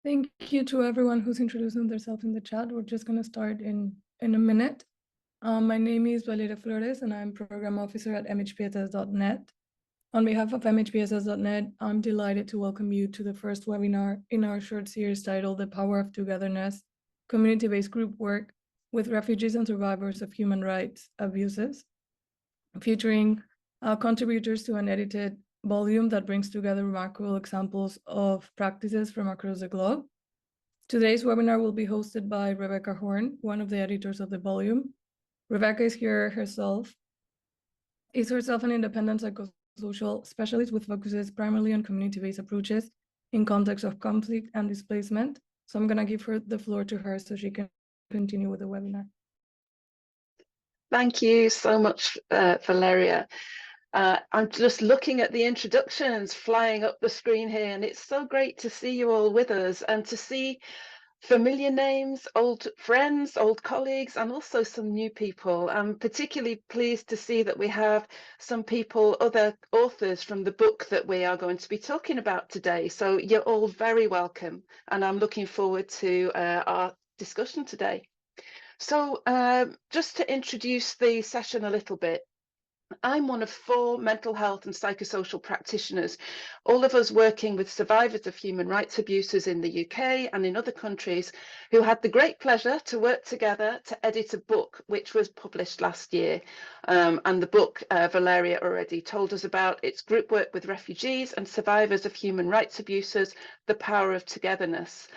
Thank you to everyone who's introducing themselves in the chat. We're just going to start in a minute. My name is Valeria Flores, and I'm Program Officer at MHPSS.net. On behalf of MHPSS.net, I'm delighted to welcome you to the first webinar in our short series titled The Power of Togetherness, Community-Based Group Work with Refugees and Survivors of Human Rights Abuses, featuring contributors to an edited volume that brings together remarkable examples of practices from across the globe. Today's webinar will be hosted by Rebecca Horn, one of the editors of the volume. Rebecca is herself an independent psychosocial specialist with focuses primarily on community-based approaches in context of conflict and displacement. So I'm going to give her the floor to her so she can continue with the webinar. Thank you so much, Valeria. I'm just looking at the introductions flying up the screen here, and it's so great to see you all with us and to see familiar names, old friends, old colleagues, and also some new people. I'm particularly pleased to see that we have some people, other authors from the book that we are going to be talking about today. So you're all very welcome, and I'm looking forward to our discussion today. So just to introduce the session a little bit, I'm one of 4 mental health and psychosocial practitioners, all of us working with survivors of human rights abuses in the UK and in other countries, who had the great pleasure to work together to edit a book which was published last year. And the book Valeria already told us about. It's Group Work with Refugees and Survivors of Human Rights Abuses, The Power of Togetherness.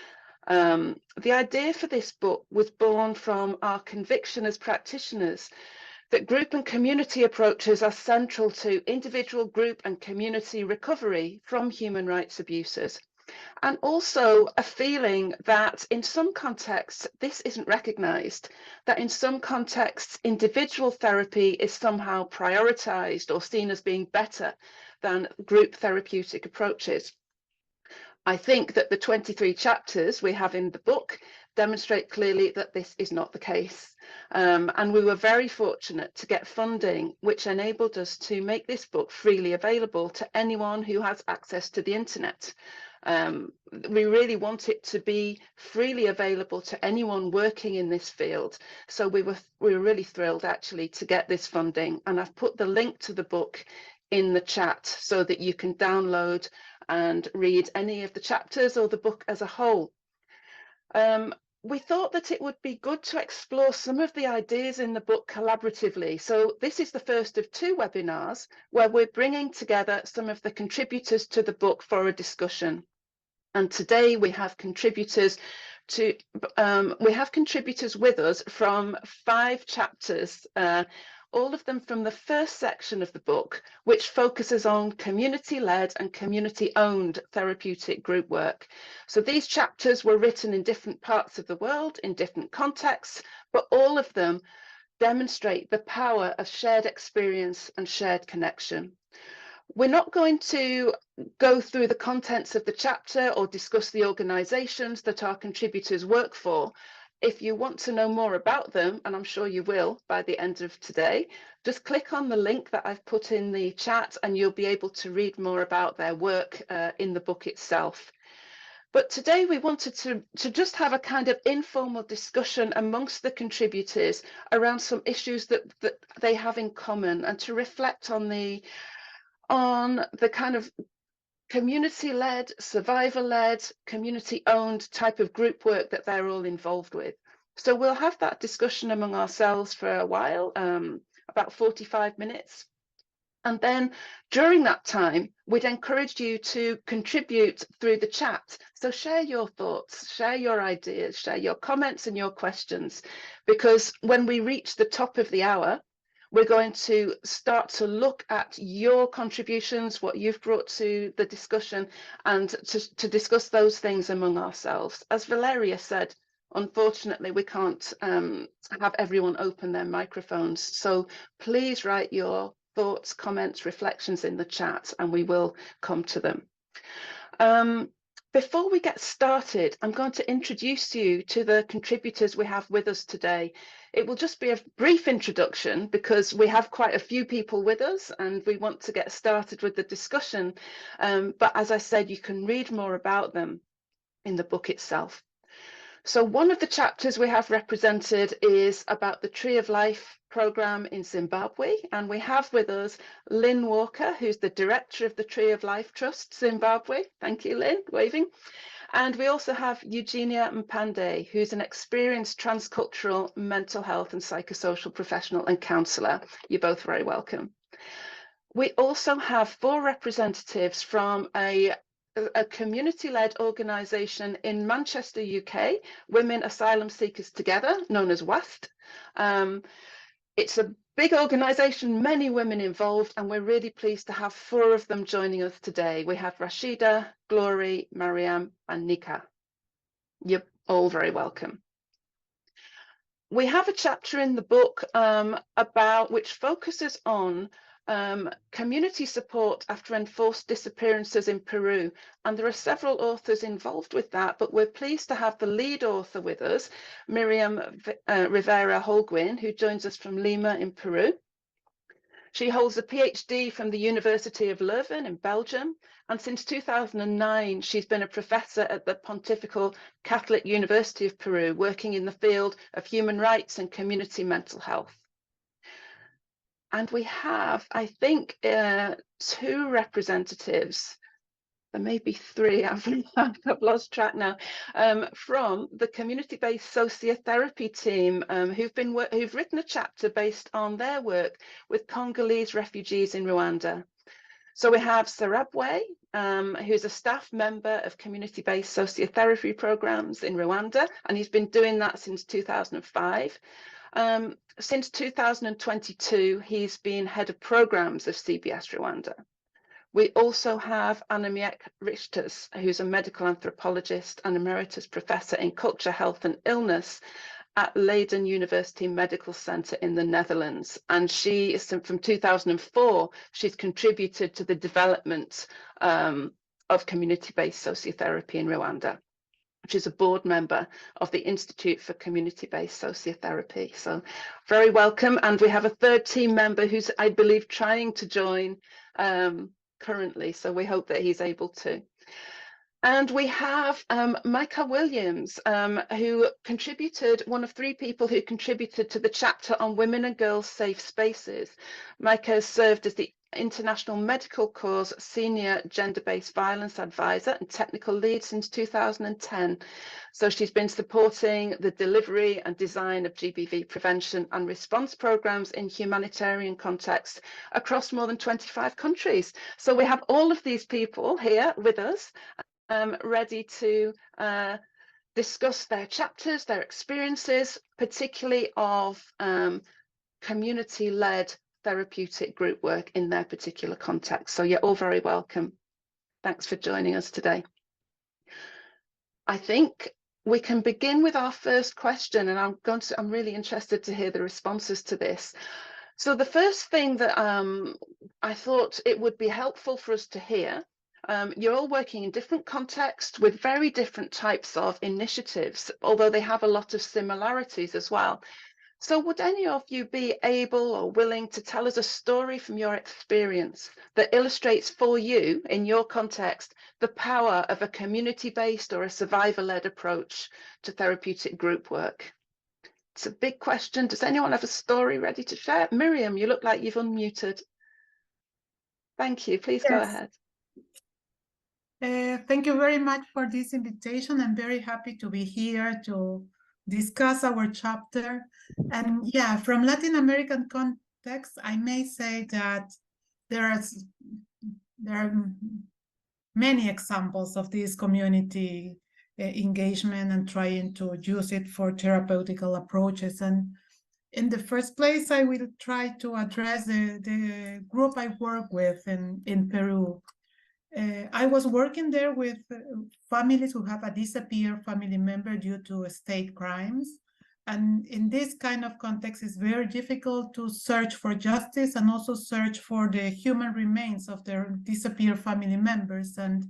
The idea for this book was born from our conviction as practitioners that group and community approaches are central to individual, group and community recovery from human rights abuses. And also a feeling that in some contexts, this isn't recognised, that in some contexts, individual therapy is somehow prioritised or seen as being better than group therapeutic approaches. I think that the 23 chapters we have in the book demonstrate clearly that this is not the case. And we were very fortunate to get funding, which enabled us to make this book freely available to anyone who has access to the internet. We really want it to be freely available to anyone working in this field. So we were really thrilled actually to get this funding. And I've put the link to the book in the chat so that you can download and read any of the chapters or the book as a whole. We thought that it would be good to explore some of the ideas in the book collaboratively. So this is the first of 2 webinars where we're bringing together some of the contributors to the book for a discussion. And today we have contributors with us from 5 chapters, all of them from the first section of the book, which focuses on community-led and community-owned therapeutic group work. So these chapters were written in different parts of the world, in different contexts, but all of them demonstrate the power of shared experience and shared connection. We're not going to go through the contents of the chapter or discuss the organisations that our contributors work for. If you want to know more about them, and I'm sure you will by the end of today, just click on the link that I've put in the chat and you'll be able to read more about their work in the book itself. But today we wanted to just have a kind of informal discussion amongst the contributors around some issues that they have in common, and to reflect on the kind of community-led, survivor-led, community-owned type of group work that they're all involved with. So we'll have that discussion among ourselves for a while, about 45 minutes. And then during that time, we'd encourage you to contribute through the chat. So share your thoughts, share your ideas, share your comments and your questions, because when we reach the top of the hour, we're going to start to look at your contributions, what you've brought to the discussion, and to discuss those things among ourselves. As Valeria said, unfortunately, we can't have everyone open their microphones. So please write your thoughts, comments, reflections in the chat, and we will come to them. Before we get started, I'm going to introduce you to the contributors we have with us today. It will just be a brief introduction because we have quite a few people with us and we want to get started with the discussion. But as I said, you can read more about them. in the book itself. So one of the chapters we have represented is about the Tree of Life program in Zimbabwe, and we have with us Lynn Walker, who's the director of the Tree of Life Trust Zimbabwe. Thank you, Lynn, waving. And we also have Eugenia Mpande, who's an experienced transcultural mental health and psychosocial professional and counsellor. You're both very welcome. We also have 4 representatives from a community-led organisation in Manchester, UK, Women Asylum Seekers Together, known as WAST. It's a big organisation, many women involved, and we're really pleased to have 4 of them joining us today. We have Rashida, Glory, Mariam, and Nika. You're all very welcome. We have a chapter in the book which focuses on community support after enforced disappearances in Peru, and there are several authors involved with that, but we're pleased to have the lead author with us, Miriam Rivera Holguin, who joins us from Lima in Peru. She holds a PhD from the University of Leuven in Belgium, and since 2009 she's been a professor at the Pontifical Catholic University of Peru, working in the field of human rights and community mental health. And we have, I think, 2 representatives, there may be 3, I've lost track now, from the community-based sociotherapy team who've written a chapter based on their work with Congolese refugees in Rwanda. So we have Sarabwe, who's a staff member of community-based sociotherapy programs in Rwanda, and he's been doing that since 2005. Since 2022, he's been head of programs of CBS Rwanda. We also have Annemiek Richters, who's a medical anthropologist and emeritus professor in culture, health and illness at Leiden University Medical Center in the Netherlands. And she is from 2004, she's contributed to the development of community-based sociotherapy in Rwanda, which is a board member of the Institute for Community-Based Sociotherapy. So very welcome. And we have a 3rd team member who's, I believe, trying to join currently. So we hope that he's able to. And we have Micah Williams, who contributed, one of 3 people who contributed to the chapter on women and girls safe spaces. Micah has served as the International Medical Corps Senior Gender-Based Violence Advisor and Technical Lead since 2010. So she's been supporting the delivery and design of GBV prevention and response programs in humanitarian contexts across more than 25 countries. So we have all of these people here with us, ready to discuss their chapters, their experiences, particularly of community-led therapeutic group work in their particular context. So you're all very welcome. Thanks for joining us today. I think we can begin with our first question, and I'm really interested to hear the responses to this. So the first thing that I thought it would be helpful for us to hear, you're all working in different contexts with very different types of initiatives, although they have a lot of similarities as well. So would any of you be able or willing to tell us a story from your experience that illustrates for you, in your context, the power of a community-based or a survivor-led approach to therapeutic group work? It's a big question. Does anyone have a story ready to share? Miriam, you look like you've unmuted. Thank you. Please go ahead. Thank you very much for this invitation. I'm very happy to be here to discuss our chapter. And yeah, from Latin American context, I may say that there are many examples of this community engagement and trying to use it for therapeutical approaches. And in the first place, I will try to address the group I work with in Peru. I was working there with families who have a disappeared family member due to state crimes. And in this kind of context, it's very difficult to search for justice and also search for the human remains of their disappeared family members. And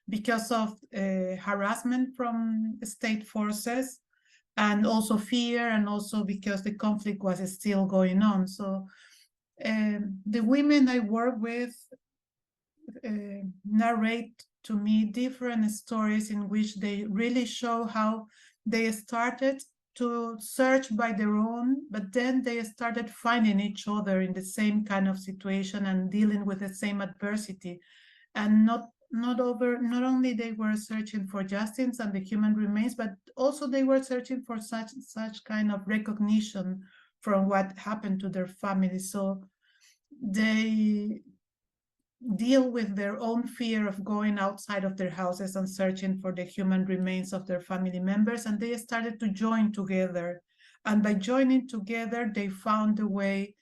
because of harassment from state forces, and also fear, and also because the conflict was still going on. So the women I work with narrate to me different stories in which they really show how they started to search by their own, but then they started finding each other in the same kind of situation and dealing with the same adversity. And not only they were searching for justice and the human remains, but also they were searching for such kind of recognition from what happened to their family. So they deal with their own fear of going outside of their houses and searching for the human remains of their family members, and they started to join together. And by joining together, they found a way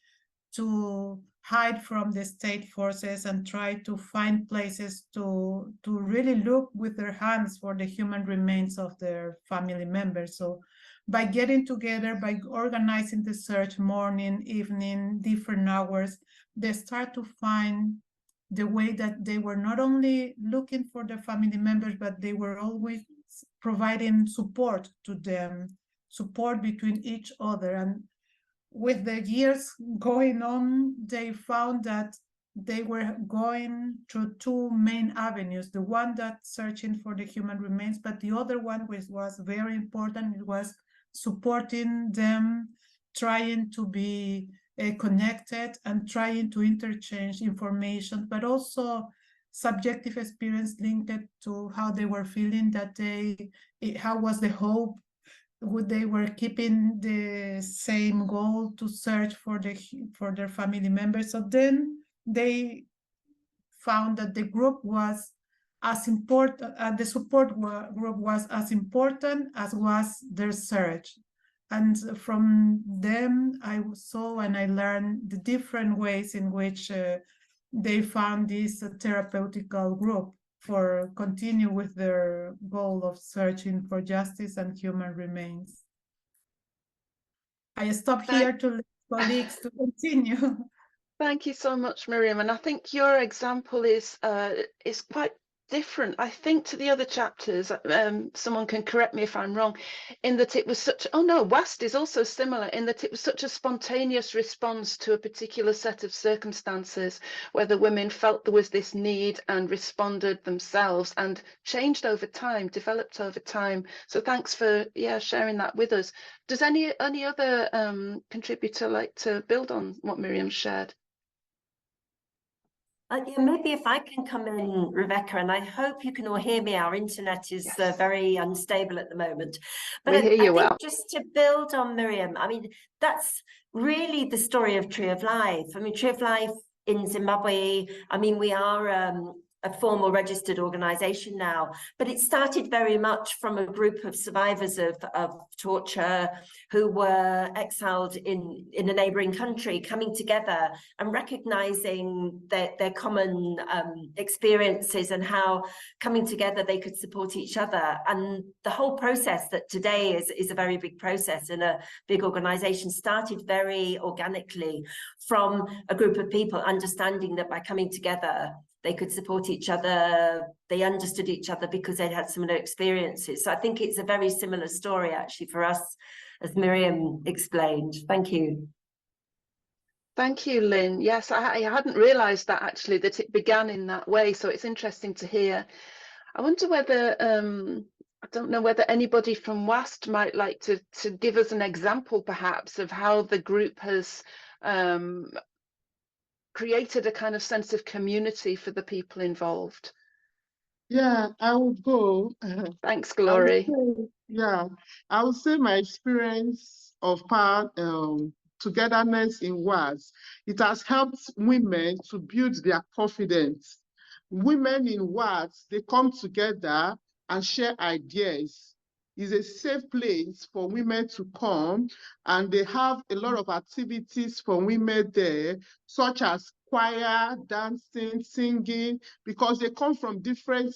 to hide from the state forces and try to find places to really look with their hands for the human remains of their family members. So by getting together, by organizing the search morning, evening, different hours, they start to find the way that they were not only looking for their family members, but they were always providing support to them, support between each other. And with the years going on, they found that they were going through two main avenues. The one that searching for the human remains, but the other one was very important. It was supporting them, trying to be connected and trying to interchange information, but also subjective experience linked to how they were feeling that day, how was the hope, would they were keeping the same goal to search for their family members. So then they found that the group was as important, the support group was as important as was their search. And from them, I saw and I learned the different ways in which they found this therapeutical group for continue with their goal of searching for justice and human remains. I stop here to let colleagues to continue. Thank you so much, Miriam. And I think your example is quite different, I think, to the other chapters. Someone can correct me if I'm wrong, in that it was such, oh no, WAST is also similar in that it was such a spontaneous response to a particular set of circumstances where the women felt there was this need and responded themselves and changed over time, developed over time. So thanks for sharing that with us. Does any other contributor like to build on what Miriam shared? Yeah, maybe if I can come in, Rebecca, and I hope you can all hear me. Our internet is very unstable at the moment. But I think just to build on Miriam, I mean, that's really the story of Tree of Life. I mean, Tree of Life in Zimbabwe, I mean, we are a formal registered organization now, but it started very much from a group of survivors of torture who were exiled in a neighboring country, coming together and recognizing their common experiences and how coming together they could support each other. And the whole process that today is a very big process in a big organization started very organically from a group of people understanding that by coming together they could support each other, they understood each other because they'd had similar experiences. So I think it's a very similar story actually for us, as Miriam explained. Thank you. Thank you, Lynn. Yes, I hadn't realised that actually, that it began in that way. So it's interesting to hear. I wonder whether, I don't know whether anybody from WAST might like to give us an example perhaps of how the group has created a kind of sense of community for the people involved. Yeah, I will go. Thanks, Glory. I would say my experience of Power Togetherness in WAS, it has helped women to build their confidence. Women in WAS, they come together and share ideas. It's a safe place for women to come, and they have a lot of activities for women there, such as choir, dancing, singing, because they come from different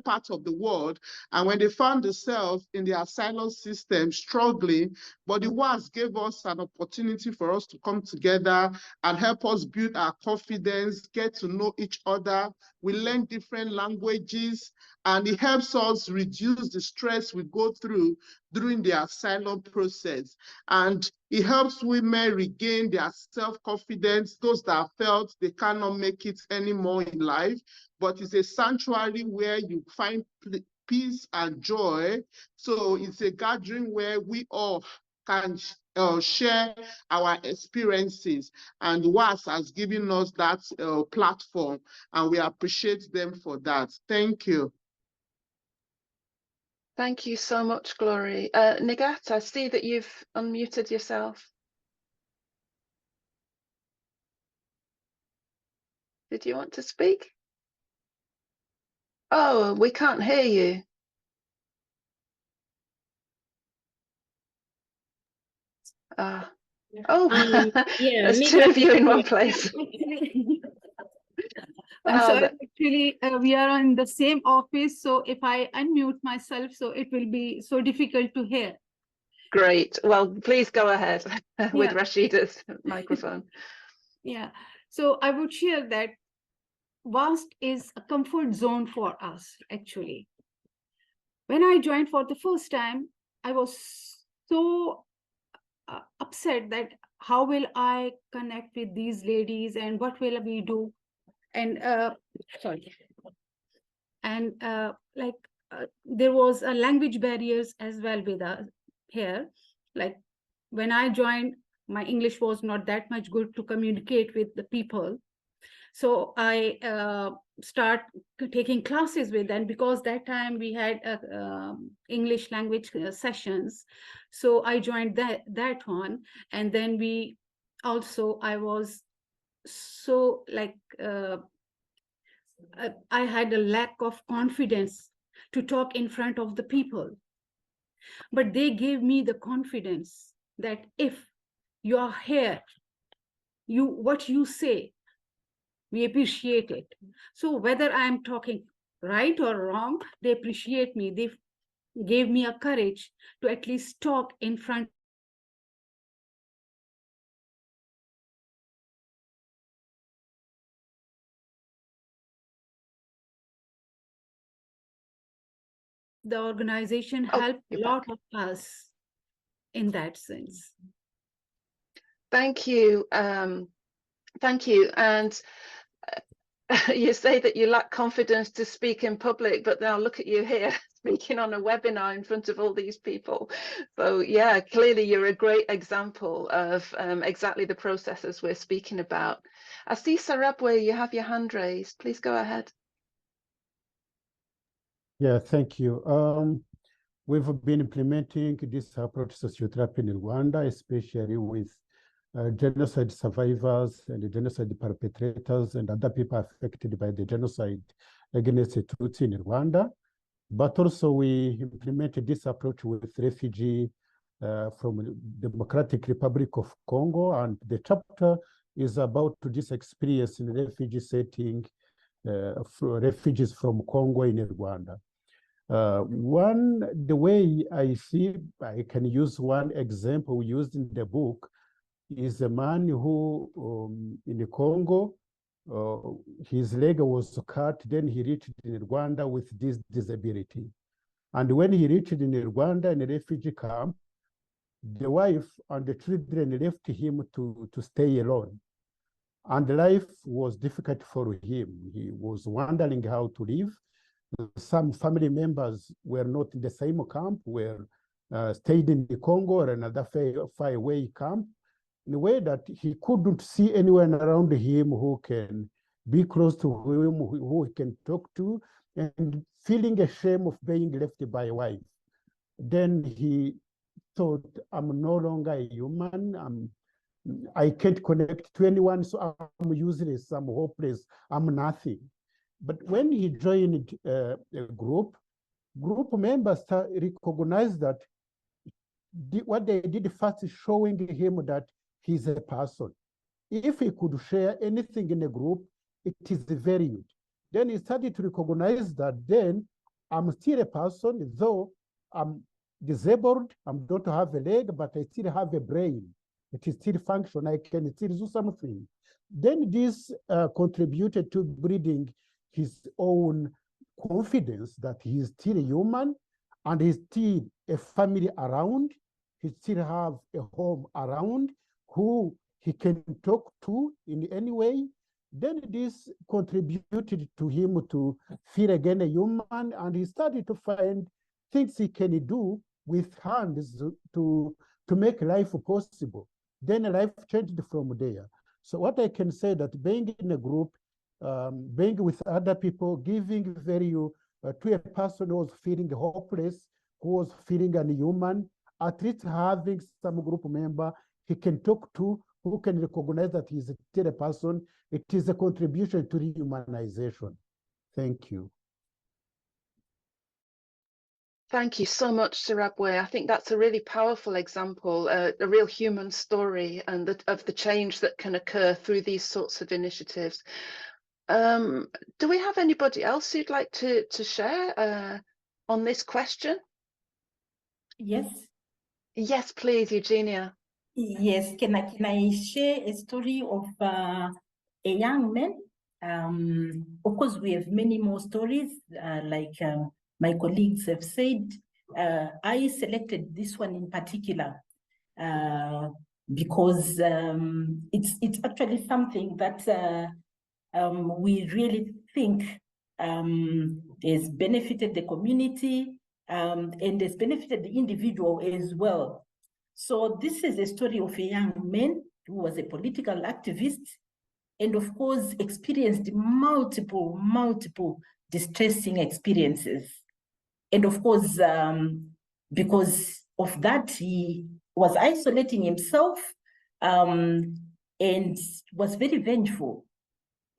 parts of the world. And when they found themselves in the asylum system struggling, but the WAS gave us an opportunity for us to come together and help us build our confidence, get to know each other. We learn different languages, and it helps us reduce the stress we go through during the asylum process. And It helps women regain their self-confidence, those that felt they cannot make it anymore in life, but it's a sanctuary where you find peace and joy. So it's a gathering where we all can share our experiences, and WAS has given us that platform, and we appreciate them for that. Thank you. Thank you so much, Glory. Nigat, I see that you've unmuted yourself. Did you want to speak? Oh, we can't hear you. Oh, yeah, there's two of you in one place. I'm sorry, actually, we are in the same office, so if I unmute myself, so it will be so difficult to hear. Great. Well, please go ahead with Rashida's microphone. Yeah, so I would share that WAST is a comfort zone for us, actually. When I joined for the first time, I was so upset that how will I connect with these ladies and what will we do? And there was a language barriers as well with us here. Like when I joined, my English was not that much good to communicate with the people. So I start taking classes with them, because that time we had English language sessions. So I joined that one, and then I was so like I had a lack of confidence to talk in front of the people, but they gave me the confidence that if you are here, what you say, we appreciate it. So whether I'm talking right or wrong, they appreciate me. They gave me a courage to at least talk in front the organization helped a lot of us in that sense. Thank you. Thank you. And you say that you lack confidence to speak in public, but now look at you here speaking on a webinar in front of all these people. So yeah, clearly you're a great example of exactly the processes we're speaking about. I see Sarabwe, you have your hand raised. Please go ahead. Yeah, thank you. We've been implementing this approach to sociotherapy in Rwanda, especially with genocide survivors and genocide perpetrators and other people affected by the genocide against the Tutsi in Rwanda. But also we implemented this approach with refugees from Democratic Republic of Congo, and the chapter is about this experience in refugee setting for refugees from Congo in Rwanda. The way I see, I can use one example we used in the book, is a man who in the Congo, his leg was cut, then he reached in Rwanda with this disability. And when he reached in Rwanda in a refugee camp, the wife and the children left him to stay alone. And life was difficult for him. He was wondering how to live. Some family members were not in the same camp, were stayed in the Congo or another far away camp, in a way that he couldn't see anyone around him who can be close to him, who he can talk to, and feeling ashamed of being left by a wife. Then he thought, I'm no longer a human, I can't connect to anyone, so I'm useless, I'm hopeless, I'm nothing. But when he joined a group members recognized that what they did first is showing him that he's a person. If he could share anything in a group, it is valued. Then he started to recognize that then I'm still a person, though I'm disabled, I don't have a leg, but I still have a brain. It is still function, I can still do something. Then this contributed to breeding his own confidence that he is still a human and he's still a family around. he still have a home around who he can talk to in any way, then this contributed to him to feel again a human, and he started to find things he can do with hands to make life possible. Then life changed from there. So what I can say that being in a group, being with other people, giving value to a person who was feeling hopeless, who was feeling unhuman, at least having some group member he can talk to, who can recognize that he's still a person, it is a contribution to rehumanization. Thank you. Thank you so much, Zimbabwe. I think that's a really powerful example, a real human story, and of the change that can occur through these sorts of initiatives. Do we have anybody else who'd like to share on this question? Yes. Yes, please, Eugenia. Yes, can I share a story of a young man? Of course, we have many more stories, like my colleagues have said. I selected this one in particular because it's actually something that we really think has benefited the community and has benefited the individual as well. So this is a story of a young man who was a political activist and of course experienced multiple distressing experiences. And of course, because of that, he was isolating himself and was very vengeful.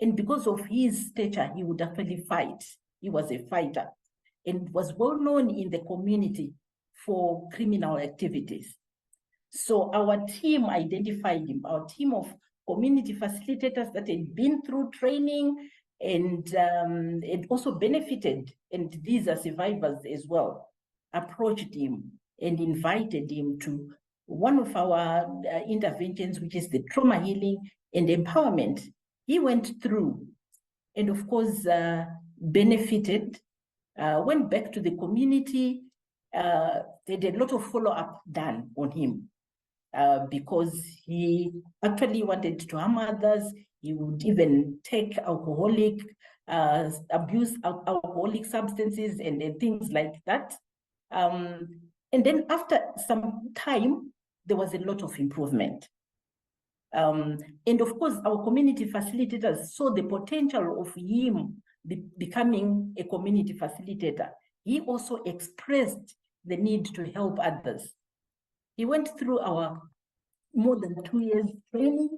And because of his stature, he would actually fight. He was a fighter and was well known in the community for criminal activities. So our team identified him, our team of community facilitators that had been through training and also benefited, and these are survivors as well, approached him and invited him to one of our interventions, which is the trauma healing and empowerment. He went through and of course benefited, went back to the community. They did a lot of follow-up done on him because he actually wanted to harm others. He would even take alcoholic, abuse alcoholic substances and things like that. And then after some time, there was a lot of improvement. And of course, our community facilitators saw the potential of him becoming a community facilitator. He also expressed the need to help others. He went through our more than 2 years training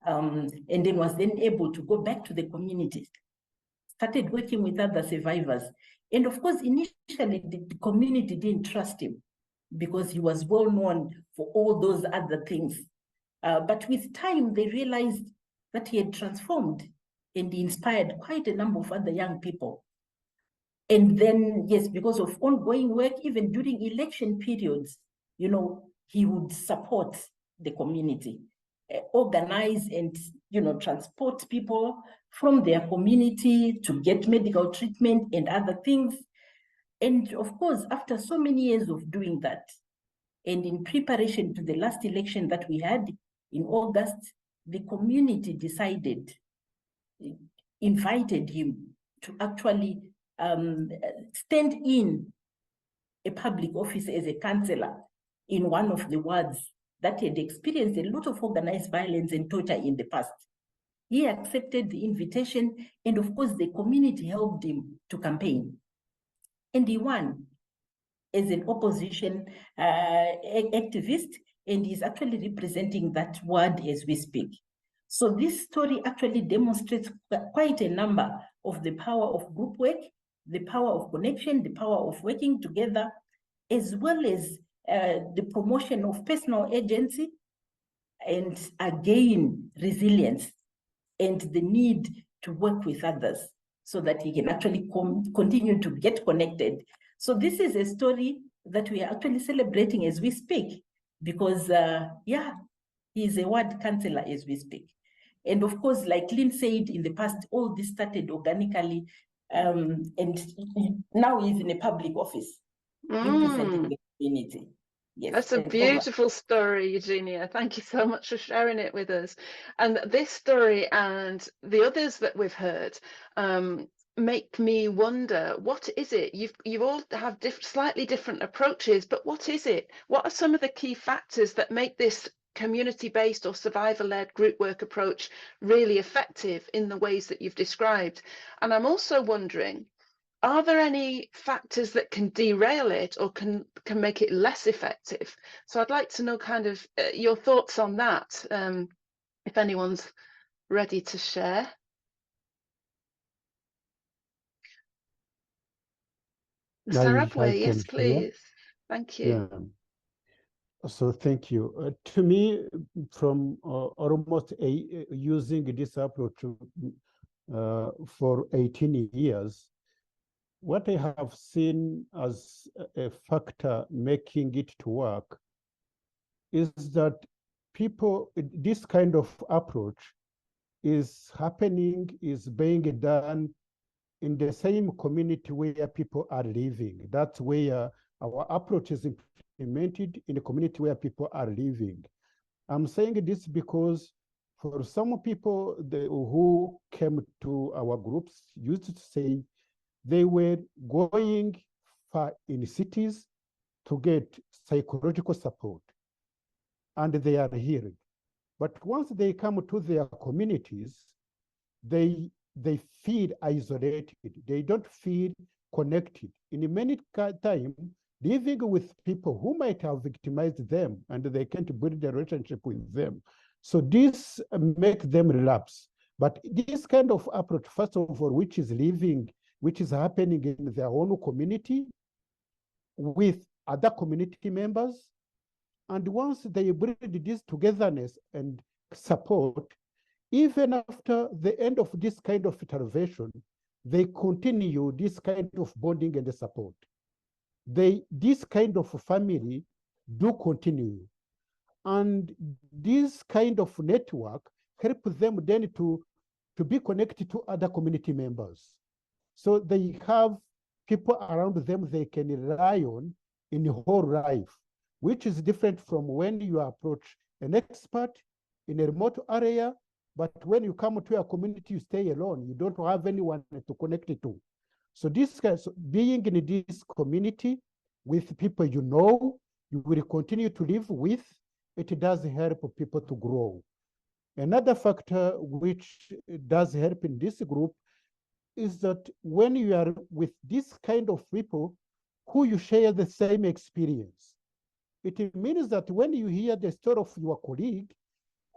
and then was then able to go back to the community, started working with other survivors. And of course, initially the community didn't trust him because he was well known for all those other things. But with time, they realized that he had transformed and he inspired quite a number of other young people. And then, yes, because of ongoing work, even during election periods, you know, he would support the community, organize and, you know, transport people from their community to get medical treatment and other things. And of course, after so many years of doing that, and in preparation to the last election that we had in August, the community decided, invited him to actually stand in a public office as a councillor in one of the wards that had experienced a lot of organized violence and torture in the past. He accepted the invitation, and of course the community helped him to campaign. And he won as an opposition activist, and he's actually representing that ward as we speak. So this story actually demonstrates quite a number of the power of group work, the power of connection, the power of working together, as well as the promotion of personal agency, and again, resilience, and the need to work with others so that he can actually continue to get connected. So this is a story that we are actually celebrating as we speak, because yeah, he is a ward councillor as we speak. And of course, like Lynn said in the past, all this started organically, and now he's in a public office representing the community. Yes, that's a beautiful story, Eugenia. Thank you so much for sharing it with us. And this story and the others that we've heard make me wonder, what is it? You all have slightly different approaches, but what is it? What are some of the key factors that make this community-based or survivor-led group work approach really effective in the ways that you've described? And I'm also wondering, are there any factors that can derail it or can make it less effective? So I'd like to know kind of your thoughts on that, if anyone's ready to share. Sarabwe, yes, please. Thank you. Yeah. So thank you. To me, from almost using this approach for 18 years, what I have seen as a factor making it to work is that this kind of approach is being done in the same community where people are living. That's where our approach is implemented, in the community where people are living. I'm saying this because for some people who came to our groups used to say they were going far in cities to get psychological support, and they are healed. But once they come to their communities, they feel isolated. They don't feel connected. In many times, living with people who might have victimized them and they can't build a relationship with them. So this makes them relapse. But this kind of approach, first of all, which is happening in their own community with other community members, and once they build this togetherness and support, even after the end of this kind of intervention, they continue this kind of bonding and support. This kind of family do continue. And this kind of network help them then to be connected to other community members. So they have people around them they can rely on in the whole life, which is different from when you approach an expert in a remote area. But when you come to a community, you stay alone. You don't have anyone to connect it to. So being in this community with people you know, you will continue to live with, it does help people to grow. Another factor which does help in this group is that when you are with this kind of people who you share the same experience, it means that when you hear the story of your colleague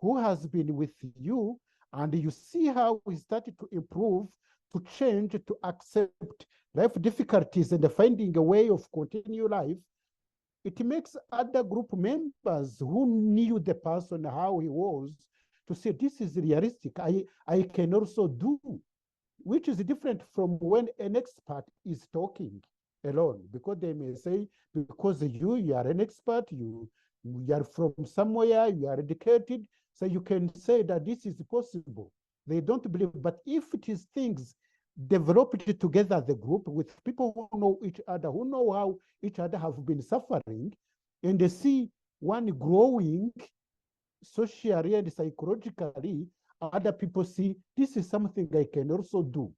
who has been with you, and you see how he started to improve, to change, to accept life difficulties and finding a way of continue life, it makes other group members who knew the person, how he was, to say, this is realistic, I can also do, which is different from when an expert is talking alone, because they may say, because you are an expert, you are from somewhere, you are educated, so you can say that this is possible. They don't believe, but if it is things developed together as a group with people who know each other, who know how each other have been suffering, and they see one growing socially and psychologically, other people see this is something I can also do,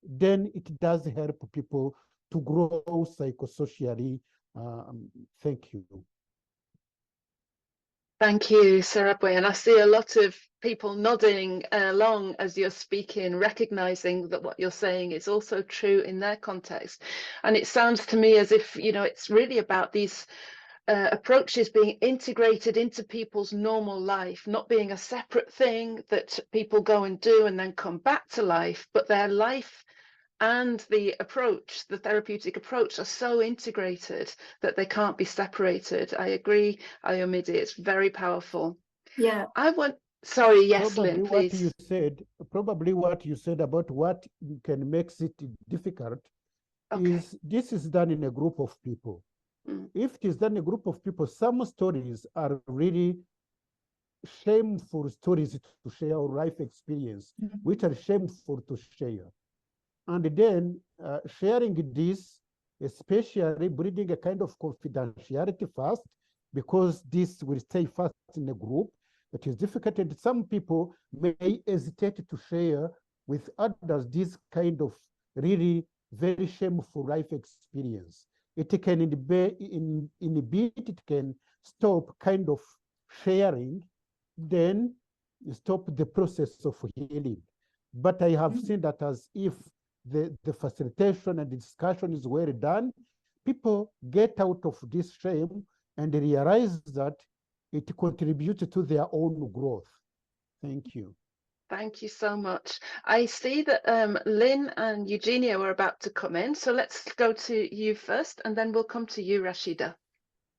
then it does help people to grow psychosocially. Thank you. Thank you, Sarabwe. And I see a lot of people nodding along as you're speaking, recognizing that what you're saying is also true in their context. And it sounds to me as if, it's really about these approaches being integrated into people's normal life, not being a separate thing that people go and do and then come back to life, but their life and the approach, the therapeutic approach, are so integrated that they can't be separated. I agree, Ayomide, it's very powerful. Yeah. Sorry, yes, Lynn, please. Probably what you said about what can make it difficult is this is done in a group of people. If it is done in a group of people, some stories are really shameful stories to share, or life experience, which are shameful to share. And then sharing this, especially breeding a kind of confidentiality first, because this will stay fast in a group. It is difficult, and some people may hesitate to share with others this kind of really very shameful life experience. It can inhibit, it can stop kind of sharing, then stop the process of healing. But I have seen that as if the facilitation and the discussion is well done, people get out of this shame and realize that it contributes to their own growth. Thank you. Thank you so much. I see that Lynn and Eugenia were about to come in, so let's go to you first, and then we'll come to you, Rashida.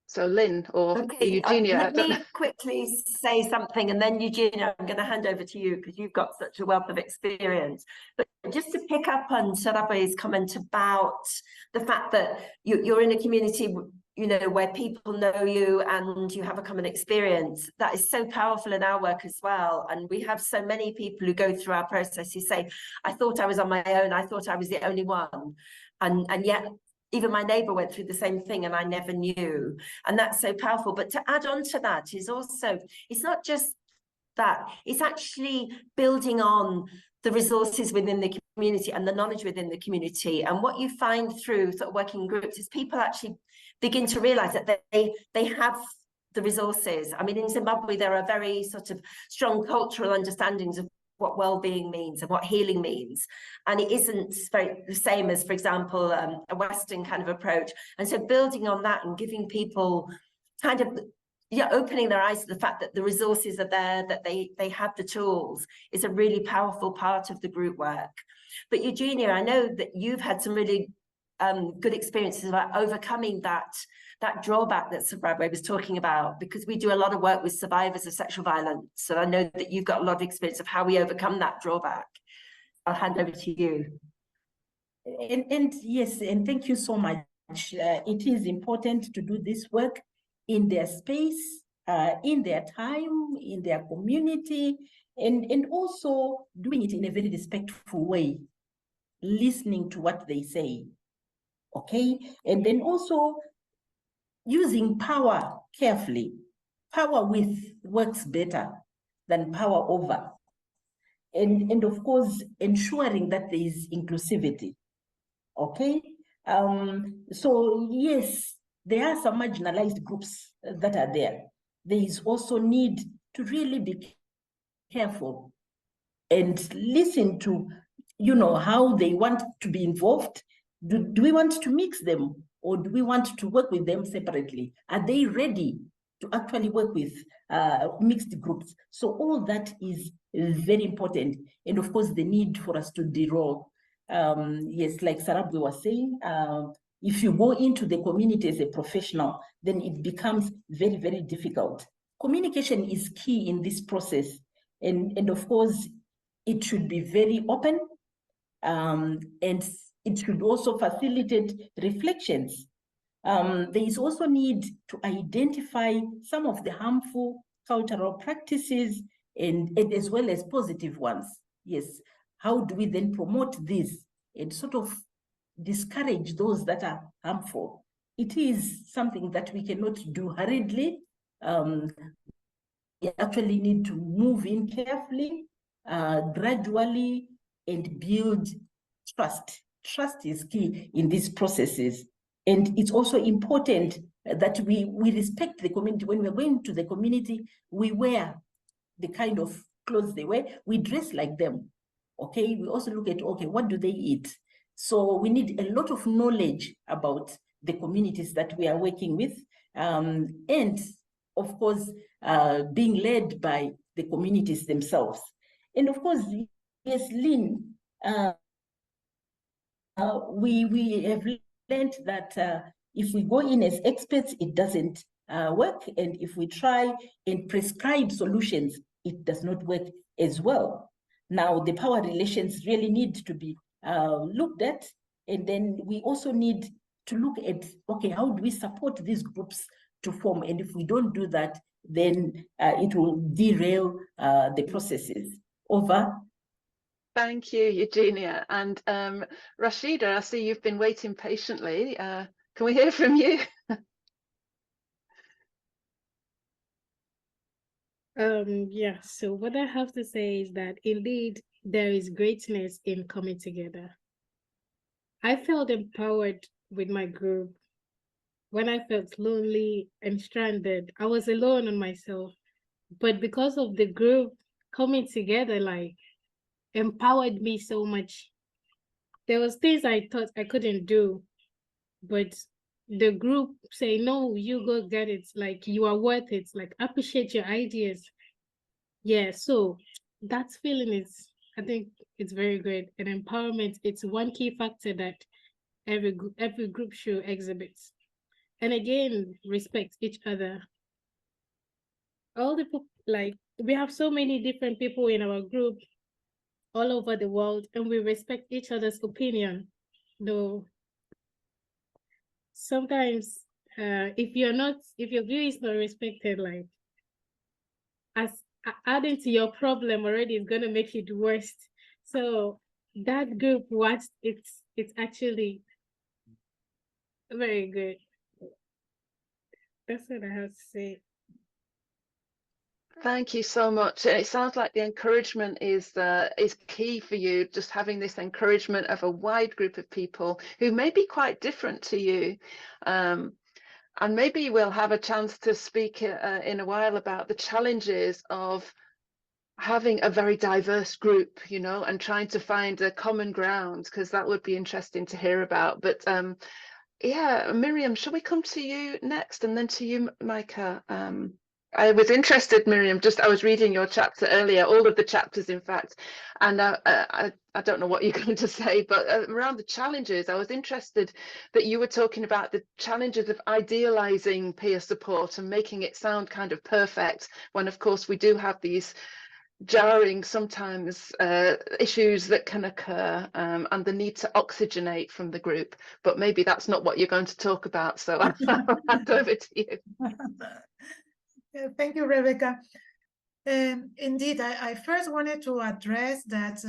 So Lynn or Eugenia. Let me quickly say something, and then Eugenia, I'm going to hand over to you because you've got such a wealth of experience. But just to pick up on Sarabe's comment about the fact that you're in a community, you know, where people know you and you have a common experience, that is so powerful in our work as well. And we have so many people who go through our process who say, I thought I was on my own, I thought I was the only one. And yet, even my neighbor went through the same thing and I never knew. And that's so powerful. But to add on to that is also, it's not just that, it's actually building on the resources within the community and the knowledge within the community. And what you find through sort of working in groups is people actually begin to realize that they have the resources. I mean, in Zimbabwe, there are very sort of strong cultural understandings of what well-being means and what healing means, and it isn't very the same as, for example, a Western kind of approach. And so building on that and giving people kind of, yeah, opening their eyes to the fact that the resources are there, that they have the tools, is a really powerful part of the group work. But Eugenia, I know that you've had some really good experiences about overcoming that drawback that Zimbabwe was talking about, because we do a lot of work with survivors of sexual violence. So I know that you've got a lot of experience of how we overcome that drawback. I'll hand over to you. And yes, and thank you so much. It is important to do this work in their space, in their time, in their community, and also doing it in a very respectful way, listening to what they say. Okay, and then also using power carefully. Power with works better than power over. And of course, ensuring that there is inclusivity. Okay, so yes, there are some marginalized groups that are there. There is also need to really be careful and listen to, you know, how they want to be involved. Do we want to mix them, or do we want to work with them separately? Are they ready to actually work with mixed groups? So all that is very important. And of course, the need for us to de-roll. Yes, like Sarabwe was saying, if you go into the community as a professional, then it becomes very, very difficult. Communication is key in this process. And of course, it should be very open, and it should also facilitate reflections. There is also need to identify some of the harmful cultural practices and as well as positive ones. Yes, how do we then promote this and sort of discourage those that are harmful? It is something that we cannot do hurriedly. We actually need to move in carefully, gradually, and build trust. Trust is key in these processes. And it's also important that we respect the community. When we're going to the community, we wear the kind of clothes they wear, we dress like them. Okay, we also look at, okay, what do they eat? So we need a lot of knowledge about the communities that we are working with. And of course, being led by the communities themselves. And of course, yes, Lynn, we have learned that if we go in as experts, it doesn't work. And if we try and prescribe solutions, it does not work as well. Now, the power relations really need to be looked at. And then we also need to look at, okay, how do we support these groups to form? And if we don't do that, then it will derail the processes. Over. Thank you, Eugenia. And Rashida, I see you've been waiting patiently. Can we hear from you? Yeah, so what I have to say is that indeed there is greatness in coming together. I felt empowered with my group. When I felt lonely and stranded, I was alone on myself. But because of the group coming together, like, empowered me so much. There was things I thought I couldn't do, but the group say, no, you go get it. Like, you are worth it. Like, appreciate your ideas. Yeah, so that feeling is, I think it's very great. And empowerment, it's one key factor that every group should exhibit. And again, respect each other. All the like, we have so many different people in our group all over the world, and we respect each other's opinion. Though sometimes, if your view is not respected, like, as adding to your problem already is gonna make it worse. So that group, it's actually very good. That's what I have to say. Thank you so much. It sounds like the encouragement is key for you, just having this encouragement of a wide group of people who may be quite different to you. And maybe we'll have a chance to speak in a while about the challenges of having a very diverse group, you know, and trying to find a common ground, because that would be interesting to hear about. But yeah, Miriam, shall we come to you next, and then to you, Micah? I was interested, Miriam, I was reading your chapter earlier, all of the chapters, in fact, and I don't know what you're going to say, but around the challenges, I was interested that you were talking about the challenges of idealizing peer support and making it sound kind of perfect, when of course we do have these jarring sometimes issues that can occur, and the need to oxygenate from the group. But maybe that's not what you're going to talk about, so I'll hand over to you. Thank you, Rebecca. Indeed, I first wanted to address that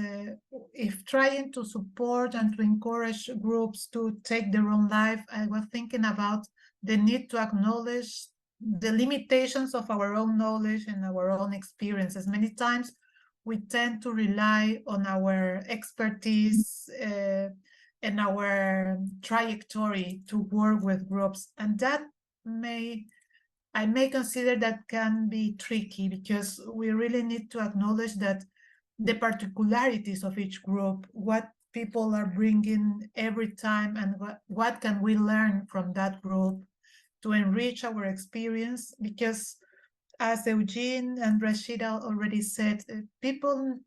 if trying to support and to encourage groups to take their own life, I was thinking about the need to acknowledge the limitations of our own knowledge and our own experiences. Many times we tend to rely on our expertise and our trajectory to work with groups, and that I may consider that can be tricky, because we really need to acknowledge that the particularities of each group, what people are bringing every time, and what can we learn from that group to enrich our experience. Because as Eugene and Rashida already said, people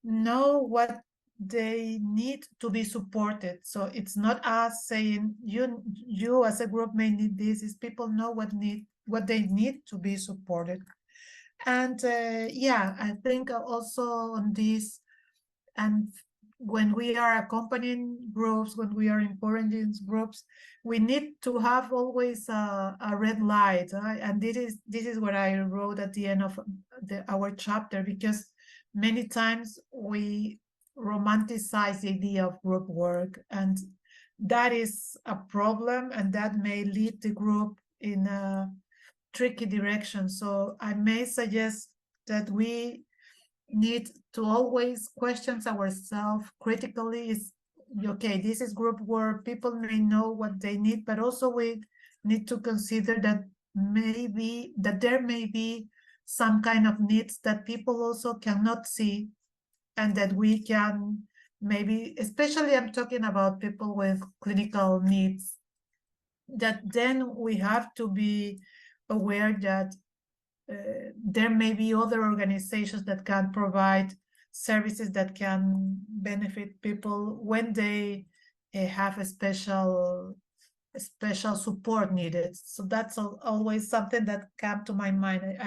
know what they need to be supported. So it's not us saying you as a group may need this, is people know what they need to be supported. And yeah, I think also on this, and when we are accompanying groups, when we are encouraging groups, we need to have always a red light. And this is what I wrote at the end of our chapter, because many times we romanticize the idea of group work, and that is a problem, and that may lead the group in a tricky direction. So I may suggest that we need to always question ourselves critically. Is okay, this is group work, people may know what they need, but also we need to consider that there may be some kind of needs that people also cannot see, and that we can maybe, especially I'm talking about people with clinical needs, that then we have to be aware that there may be other organizations that can provide services that can benefit people when they have a special support needed. So that's always something that comes to my mind.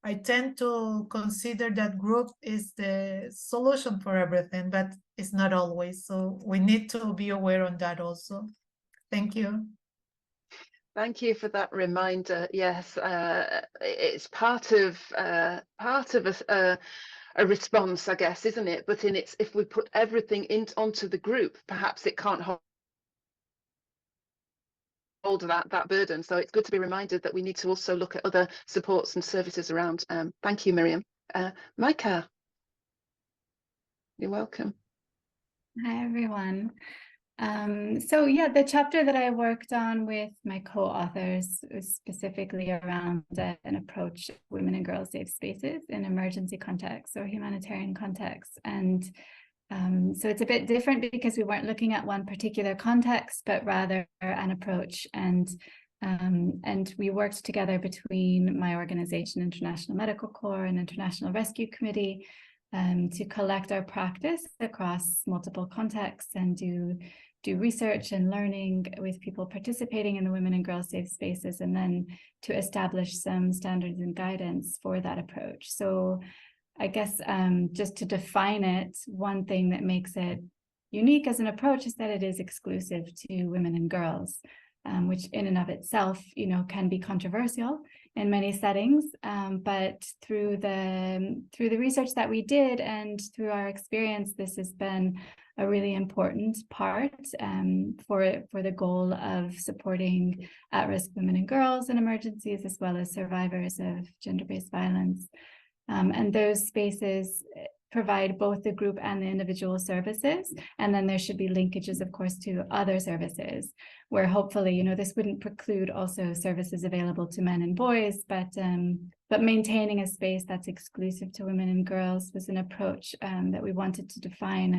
I tend to consider that group is the solution for everything, but it's not always. So we need to be aware on that also. Thank you. Thank you for that reminder. Yes, it's part of a response, I guess, isn't it? But if we put everything onto the group, perhaps it can't hold hold that burden. So it's good to be reminded that we need to also look at other supports and services around. Thank you, Miriam. Micah, you're welcome. Hi, everyone. So yeah, the chapter that I worked on with my co-authors was specifically around an approach to women and girls safe spaces in emergency contexts or humanitarian contexts. And so it's a bit different because we weren't looking at one particular context, but rather an approach. And we worked together between my organization, International Medical Corps, and International Rescue Committee, to collect our practice across multiple contexts and do research and learning with people participating in the women and girls safe spaces, and then to establish some standards and guidance for that approach. So I guess just to define it, one thing that makes it unique as an approach is that it is exclusive to women and girls, which in and of itself, you know, can be controversial in many settings. But through the research that we did and through our experience, this has been a really important part for the goal of supporting at-risk women and girls in emergencies, as well as survivors of gender-based violence. And those spaces provide both the group and the individual services. And then there should be linkages, of course, to other services where hopefully, you know, this wouldn't preclude also services available to men and boys, but maintaining a space that's exclusive to women and girls was an approach that we wanted to define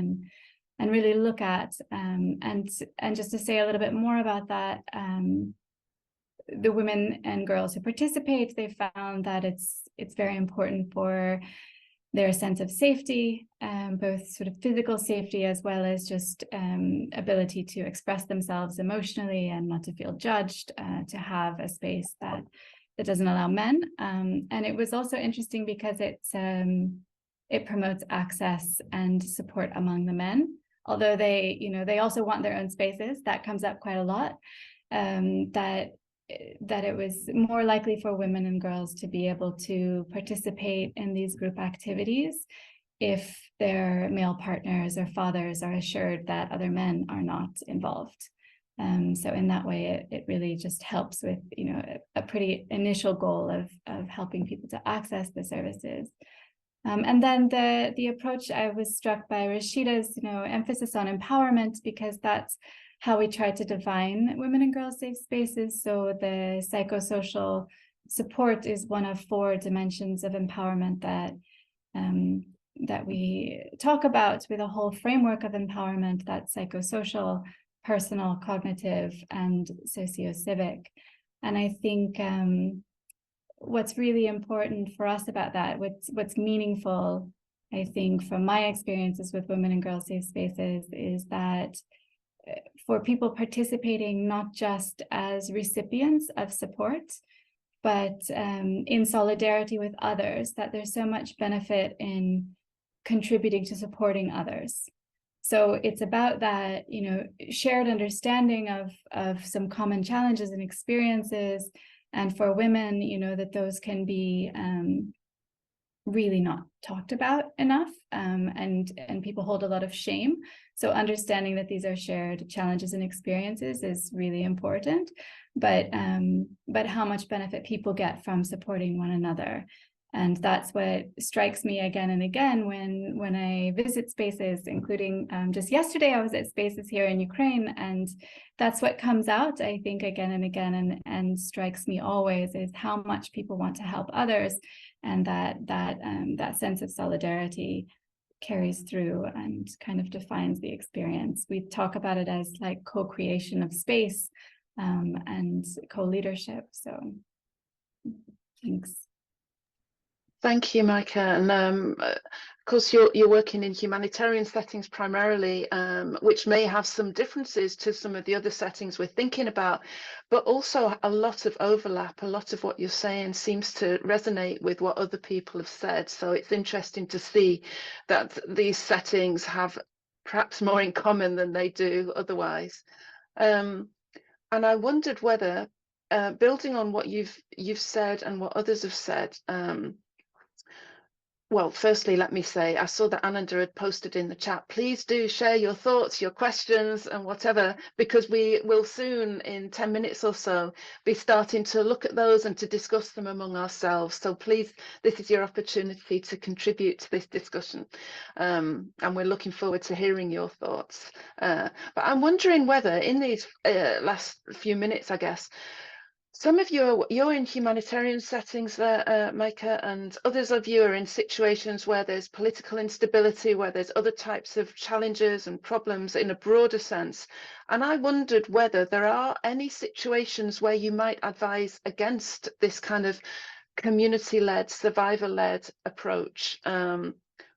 and really look at. And just to say a little bit more about that, the women and girls who participate, they found that it's very important for their sense of safety, both sort of physical safety as well as just ability to express themselves emotionally and not to feel judged, to have a space that doesn't allow men. And it was also interesting because it promotes access and support among the men, although they also want their own spaces. That comes up quite a lot, that it was more likely for women and girls to be able to participate in these group activities if their male partners or fathers are assured that other men are not involved. So in that way, it really just helps with, you know, a pretty initial goal of helping people to access the services. And then the approach, I was struck by Rashida's, you know, emphasis on empowerment, because that's how we try to define women and girls safe spaces. So the psychosocial support is one of 4 dimensions of empowerment that we talk about, with a whole framework of empowerment that's psychosocial, personal, cognitive, and socio-civic. And I think what's really important for us about that, what's meaningful, I think, from my experiences with women and girls safe spaces, is that for people participating not just as recipients of support, but in solidarity with others, that there's so much benefit in contributing to supporting others. So it's about that, you know, shared understanding of some common challenges and experiences. And for women, you know, that those can be really not talked about enough, and people hold a lot of shame. So understanding that these are shared challenges and experiences is really important, but how much benefit people get from supporting one another. And that's what strikes me again and again when I visit spaces, including just yesterday I was at spaces here in Ukraine, and that's what comes out, I think, again and again, and strikes me always, is how much people want to help others, and that sense of solidarity carries through and kind of defines the experience. We talk about it as like co-creation of space and co-leadership. So thanks. Thank you, Micah. And of course, you're working in humanitarian settings primarily, which may have some differences to some of the other settings we're thinking about, but also a lot of overlap. A lot of what you're saying seems to resonate with what other people have said. So it's interesting to see that these settings have perhaps more in common than they do otherwise. And I wondered whether, building on what you've said and what others have said, Well, firstly, let me say, I saw that Ananda had posted in the chat. Please do share your thoughts, your questions and whatever, because we will soon, in 10 minutes or so, be starting to look at those and to discuss them among ourselves. So please, this is your opportunity to contribute to this discussion. And we're looking forward to hearing your thoughts. But I'm wondering whether in these last few minutes, I guess, some of you you're in humanitarian settings there, Micah, and others of you are in situations where there's political instability, where there's other types of challenges and problems in a broader sense. And I wondered whether there are any situations where you might advise against this kind of community-led, survivor-led approach,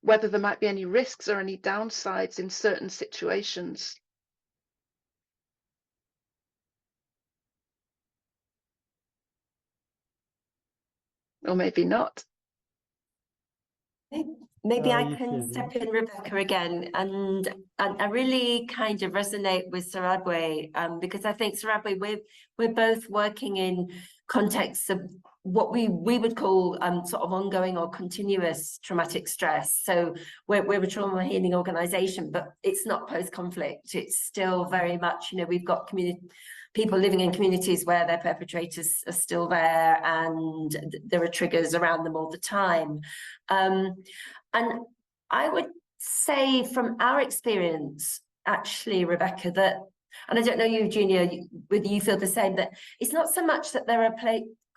whether there might be any risks or any downsides in certain situations. Or maybe not. Maybe I can step in, Rebecca, again, and I really kind of resonate with Zimbabwe, because I think Zimbabwe, we're both working in contexts of what we would call sort of ongoing or continuous traumatic stress. So we're a trauma healing organisation, but it's not post-conflict. It's still very much, you know, we've got people living in communities where their perpetrators are still there, and there are triggers around them all the time. And I would say from our experience, actually, Rebecca, that, and I don't know you, Eugenia, whether you feel the same, that it's not so much that there are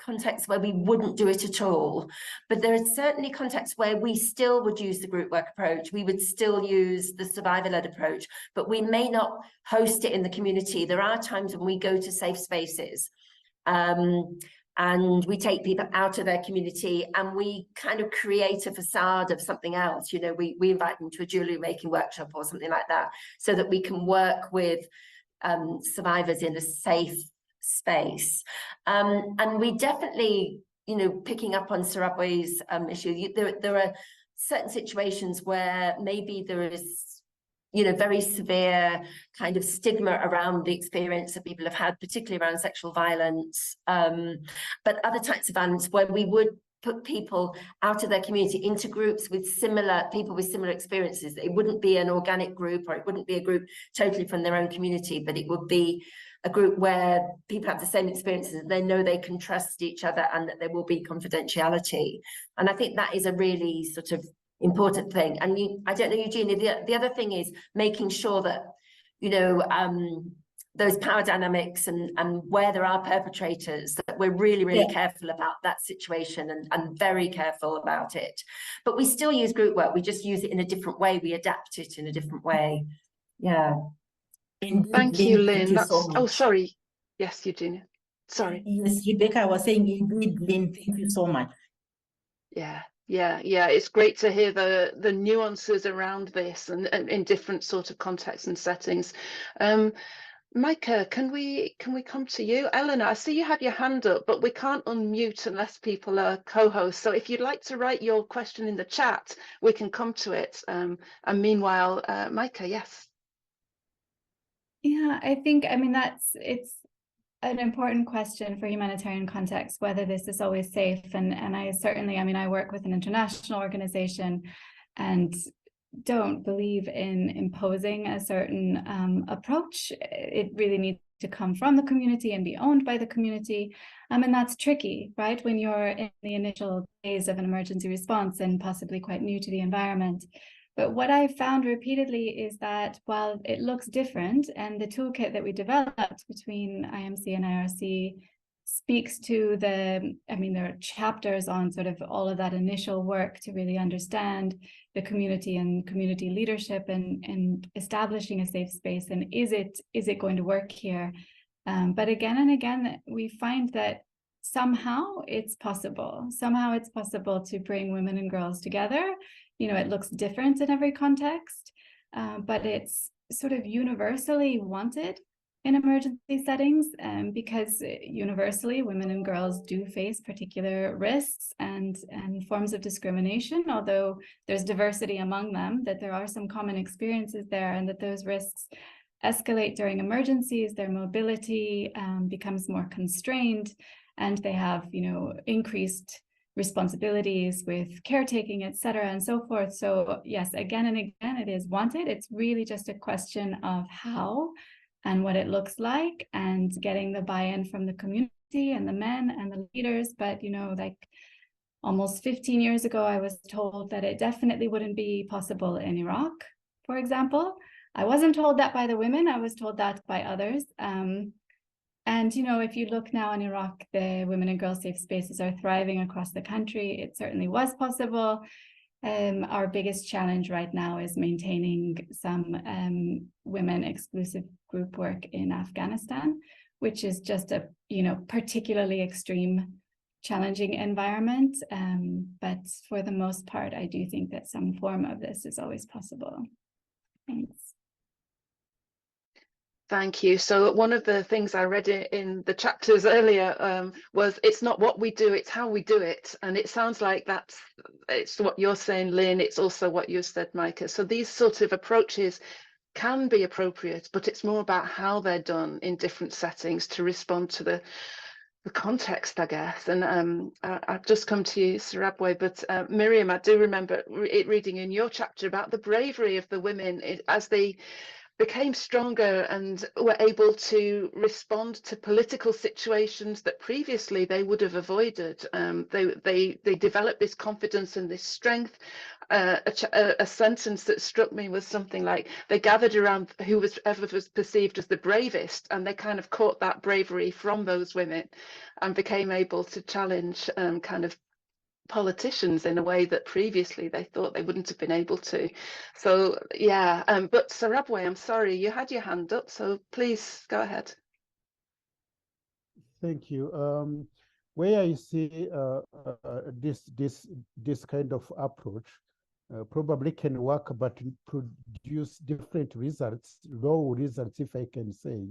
contexts where we wouldn't do it at all, but there are certainly contexts where we still would use the group work approach, we would still use the survivor-led approach, but we may not host it in the community. There are times when we go to safe spaces, and we take people out of their community and we kind of create a facade of something else. You know, we invite them to a jewelry making workshop or something like that, so that we can work with survivors in a safe space. And we definitely, you know, picking up on Zimbabwe's issue, there are certain situations where maybe there is, you know, very severe kind of stigma around the experience that people have had, particularly around sexual violence, but other types of violence where we would put people out of their community into groups with people with similar experiences. It wouldn't be an organic group, or it wouldn't be a group totally from their own community, but it would be a group where people have the same experiences and they know they can trust each other and that there will be confidentiality. And I think that is a really sort of important thing. And I don't know, Eugenia, the other thing is making sure that, you know, those power dynamics and where there are perpetrators, that we're really careful about that situation and very careful about it. But we still use group work, we just use it in a different way, we adapt it in a different way. Yeah. Indeed, Thank you, Lynn. thank you so much. Oh, sorry. Yes, Eugenia. Sorry. Yes, Rebecca was saying, indeed, Lynn, thank you so much. Yeah. It's great to hear the nuances around this and in different sort of contexts and settings. Micah, can we come to you? Eleanor, I see you have your hand up, but we can't unmute unless people are co-hosts. So if you'd like to write your question in the chat, we can come to it. And meanwhile, Micah, yes. Yeah, I think, I mean, it's an important question for humanitarian context, whether this is always safe. And I certainly, I mean, I work with an international organization and don't believe in imposing a certain approach. It really needs to come from the community and be owned by the community. And that's tricky, right? When you're in the initial phase of an emergency response and possibly quite new to the environment. But what I found repeatedly is that while it looks different, and the toolkit that we developed between IMC and IRC speaks to there are chapters on sort of all of that initial work to really understand the community and community leadership and establishing a safe space. And is it going to work here? But again and again, we find that somehow it's possible to bring women and girls together. You know, it looks different in every context, but it's sort of universally wanted in emergency settings, because universally women and girls do face particular risks and forms of discrimination, although there's diversity among them, that there are some common experiences there, and that those risks escalate during emergencies, their mobility becomes more constrained, and they have, you know, increased responsibilities with caretaking, etc., and so forth. So yes, again and again, it is wanted. It's really just a question of how and what it looks like, and getting the buy-in from the community and the men and the leaders. But, you know, like almost 15 years ago, I was told that it definitely wouldn't be possible in Iraq, for example. I wasn't told that by the women, I was told that by others. And, you know, if you look now in Iraq, the women and girls safe spaces are thriving across the country. It certainly was possible. Our biggest challenge right now is maintaining some women exclusive group work in Afghanistan, which is just a, you know, particularly extreme, challenging environment. But for the most part, I do think that some form of this is always possible. Thanks. Thank you. So one of the things I read in the chapters earlier was it's not what we do, it's how we do it. And it sounds like it's what you're saying, Lynn. It's also what you said, Micah. So these sort of approaches can be appropriate, but it's more about how they're done in different settings to respond to the context, I guess. And I've just come to you, Zimbabwe, but Miriam, I do remember reading in your chapter about the bravery of the women as they became stronger and were able to respond to political situations that previously they would have avoided. They developed this confidence and this strength. A sentence that struck me was something like, they gathered around whoever was perceived as the bravest, and they kind of caught that bravery from those women and became able to challenge kind of politicians in a way that previously they thought they wouldn't have been able to. So yeah, but Zimbabwe, I'm sorry, you had your hand up, so please go ahead. Thank you. Where I see this kind of approach probably can work, but produce different results, low results, if I can say.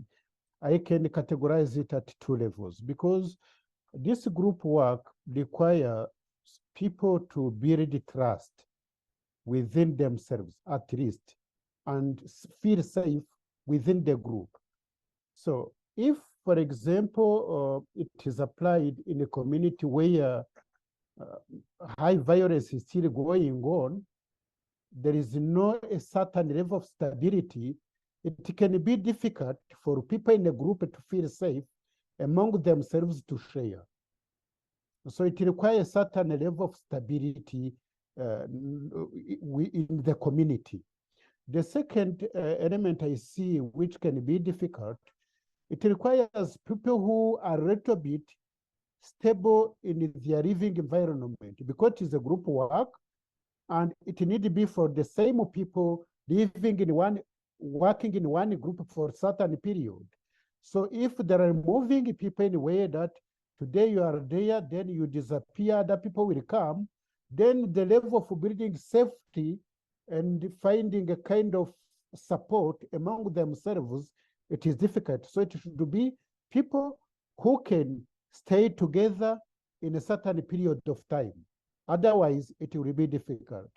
I can categorize it at two levels, because this group work requires people to build trust within themselves, at least, and feel safe within the group. So if, for example, it is applied in a community where high violence is still going on, there is no a certain level of stability, it can be difficult for people in a group to feel safe among themselves to share. So it requires a certain level of stability in the community. The second element I see which can be difficult, it requires people who are a little bit stable in their living environment, because it is a group work and it need to be for the same people living in one, working in one group for a certain period. So if there are moving people in a way that today you are there, then you disappear, other people will come, then the level of building safety and finding a kind of support among themselves, it is difficult. So it should be people who can stay together in a certain period of time. Otherwise, it will be difficult.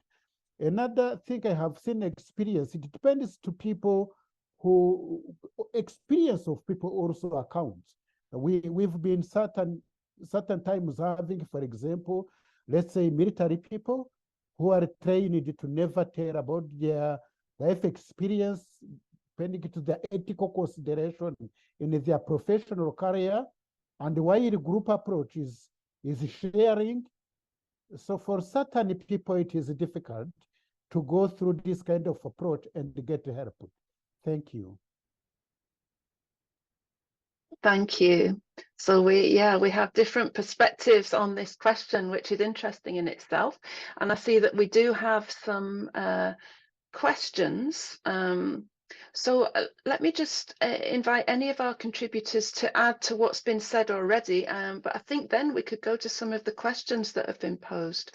Another thing I have seen experience, it depends to people who, experience of people also accounts. We've been certain times having, for example, let's say military people who are trained to never tell about their life experience, depending to their ethical consideration in their professional career, and while group approach is sharing. So for certain people, it is difficult to go through this kind of approach and get help. Thank you. Thank you. So we have different perspectives on this question, which is interesting in itself. And I see that we do have some questions. So let me just invite any of our contributors to add to what's been said already. But I think then we could go to some of the questions that have been posed.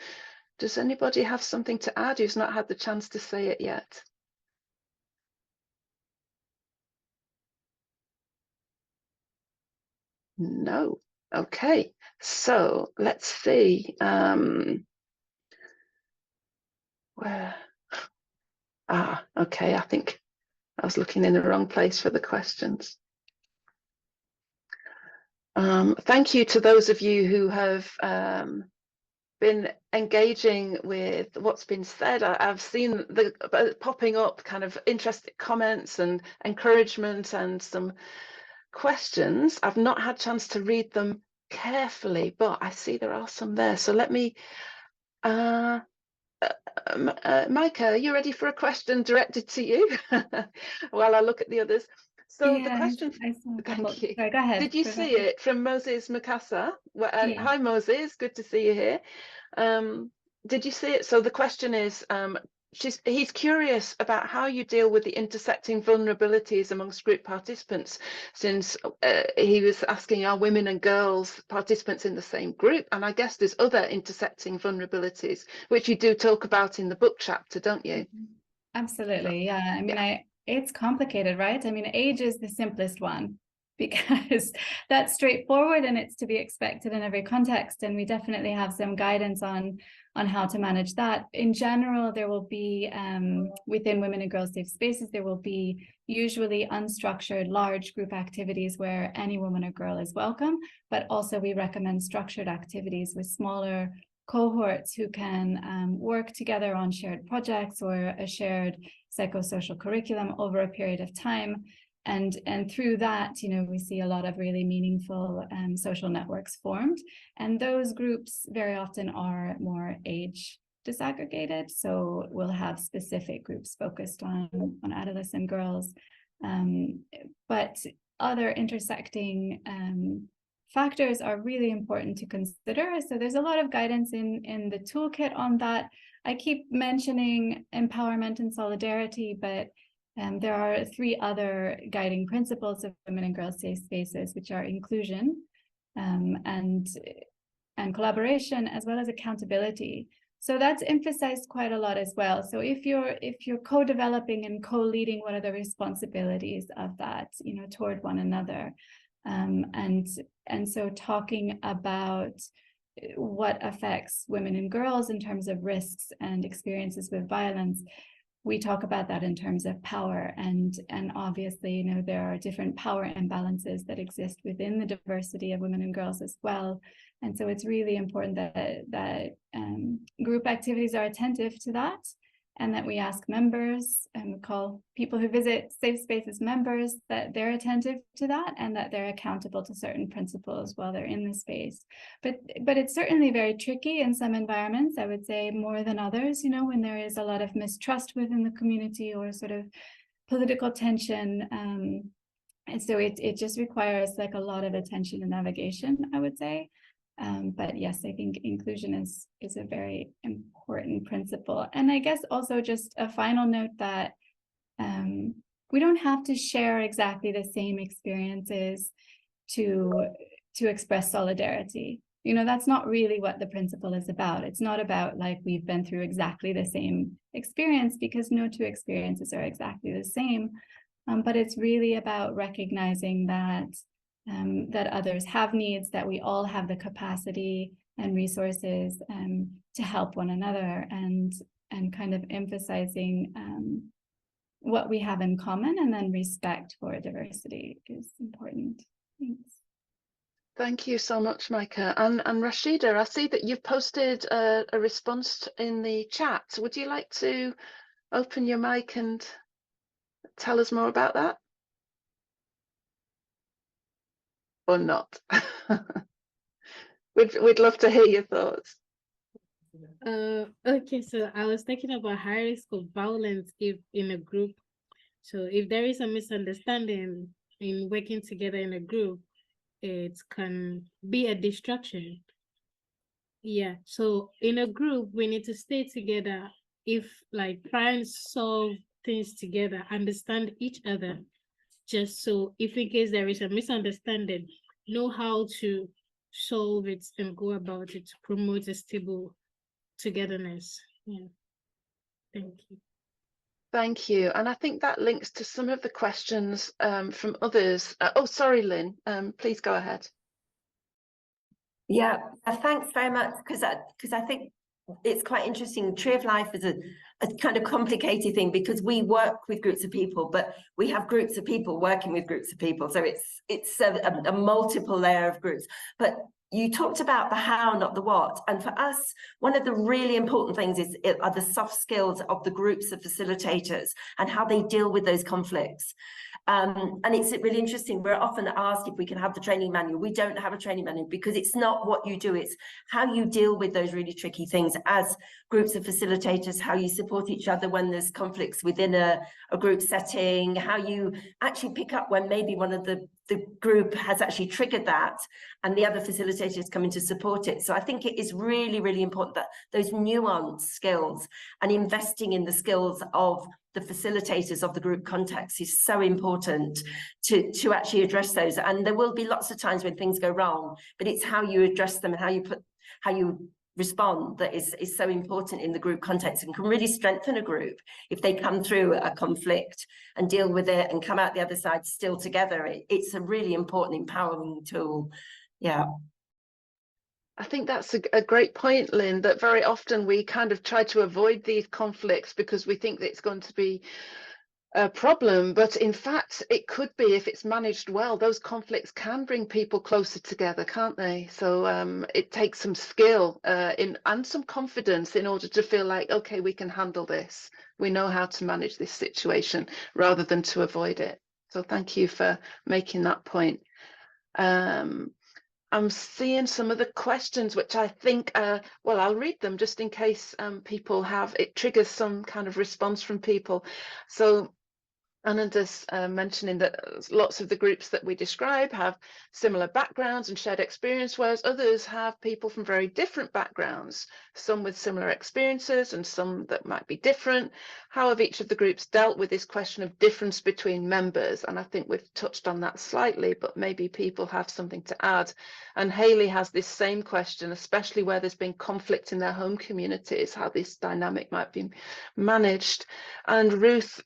Does anybody have something to add who's not had the chance to say it yet? No. Okay, so let's see. Where? Okay, I think I was looking in the wrong place for the questions. Thank you to those of you who have been engaging with what's been said. I've seen the popping up kind of interesting comments and encouragement and some questions. I've not had a chance to read them carefully, but I see there are some there. So let me, Micah, are you ready for a question directed to you while I look at the others? So the question, thank you. Sorry, go ahead. Did you see it from Moses Mukasa? Well, Yeah. Hi, Moses. Good to see you here. Did you see it? So the question is, he's curious about how you deal with the intersecting vulnerabilities amongst group participants, since he was asking, are women and girls participants in the same group? And I guess there's other intersecting vulnerabilities, which you do talk about in the book chapter, don't you? Absolutely, yeah. I mean, it's complicated, right? I mean, age is the simplest one because that's straightforward and it's to be expected in every context. And we definitely have some guidance on how to manage that. In general, there will be, within women and girls safe spaces, there will be usually unstructured large group activities where any woman or girl is welcome, but also we recommend structured activities with smaller cohorts who can work together on shared projects or a shared psychosocial curriculum over a period of time. And through that, you know, we see a lot of really meaningful social networks formed. And those groups very often are more age disaggregated. So we'll have specific groups focused on adolescent girls. But other intersecting factors are really important to consider. So there's a lot of guidance in the toolkit on that. I keep mentioning empowerment and solidarity, but there are 3 other guiding principles of women and girls safe spaces, which are inclusion and collaboration, as well as accountability. So that's emphasized quite a lot as well. So if you're co-developing and co-leading, what are the responsibilities of that, you know, toward one another? And so talking about what affects women and girls in terms of risks and experiences with violence, we talk about that in terms of power. And obviously, you know, there are different power imbalances that exist within the diversity of women and girls as well. And so it's really important that group activities are attentive to that, and that we ask members, and we call people who visit safe spaces members, that they're attentive to that and that they're accountable to certain principles while they're in the space. But it's certainly very tricky in some environments, I would say more than others, you know, when there is a lot of mistrust within the community or sort of political tension. And so it just requires like a lot of attention and navigation, I would say. But yes, I think inclusion is a very important principle. And I guess also just a final note that we don't have to share exactly the same experiences to express solidarity. You know, that's not really what the principle is about. It's not about like we've been through exactly the same experience, because no 2 experiences are exactly the same. But it's really about recognizing that that others have needs, that we all have the capacity and resources to help one another, and kind of emphasizing what we have in common, and then respect for diversity is important. Thanks. Thank you so much, Micah. And Rashida, I see that you've posted a response in the chat. Would you like to open your mic and tell us more about that? Or not? We'd love to hear your thoughts. Okay, so I was thinking about high risk of violence if in a group. So if there is a misunderstanding in working together in a group, it can be a distraction. Yeah, so in a group, we need to stay together, if like try and solve things together, understand each other, just so if in case there is a misunderstanding, know how to solve it and go about it to promote a stable togetherness. Yeah, thank you. Thank you. And I think that links to some of the questions from others. Oh, sorry, Lynn, please go ahead. Yeah, thanks very much, because I think it's quite interesting. Tree of Life is a kind of complicated thing, because we work with groups of people, but we have groups of people working with groups of people. So it's a multiple layer of groups. But you talked about the how, not the what. And for us, one of the really important things are the soft skills of the groups of facilitators and how they deal with those conflicts. And it's really interesting. We're often asked if we can have the training manual. We don't have a training manual because it's not what you do, it's how you deal with those really tricky things as groups of facilitators, how you support each other when there's conflicts within a group setting, how you actually pick up when maybe one of the group has actually triggered that and the other facilitators come in to support it. So I think it is really, really important that those nuanced skills and investing in the skills of the facilitators of the group context is so important to actually address those. And there will be lots of times when things go wrong, but it's how you address them and how you respond that is so important in the group context and can really strengthen a group if they come through a conflict and deal with it and come out the other side still together. It's a really important empowering tool. Yeah. I think that's a great point, Lynn, that very often we kind of try to avoid these conflicts because we think that it's going to be a problem, but in fact it could be if it's managed well. Those conflicts can bring people closer together, can't they? So it takes some skill and some confidence in order to feel like, okay, we can handle this, we know how to manage this situation, rather than to avoid it. So thank you for making that point. I'm seeing some of the questions which I think well, I'll read them just in case people have, it triggers some kind of response from people. So Ananda's mentioning that lots of the groups that we describe have similar backgrounds and shared experience, whereas others have people from very different backgrounds, some with similar experiences and some that might be different. How have each of the groups dealt with this question of difference between members? And I think we've touched on that slightly, but maybe people have something to add. And Hayley has this same question, especially where there's been conflict in their home communities, how this dynamic might be managed. And Ruth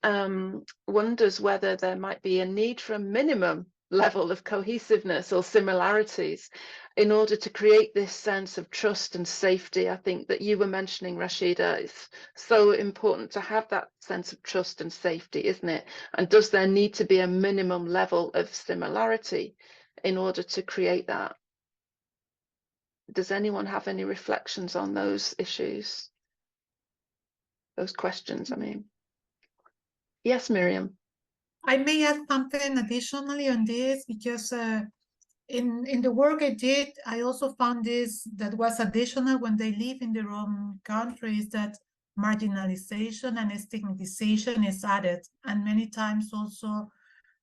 wonders whether there might be a need for a minimum level of cohesiveness or similarities in order to create this sense of trust and safety. I think that you were mentioning, Rashida, it's so important to have that sense of trust and safety, isn't it? And does there need to be a minimum level of similarity in order to create that? Does anyone have any reflections on those issues? Those questions, I mean. Yes, Miriam. I may add something additionally on this because in the work I did, I also found this that was additional when they live in their own countries, that marginalization and stigmatization is added. And many times also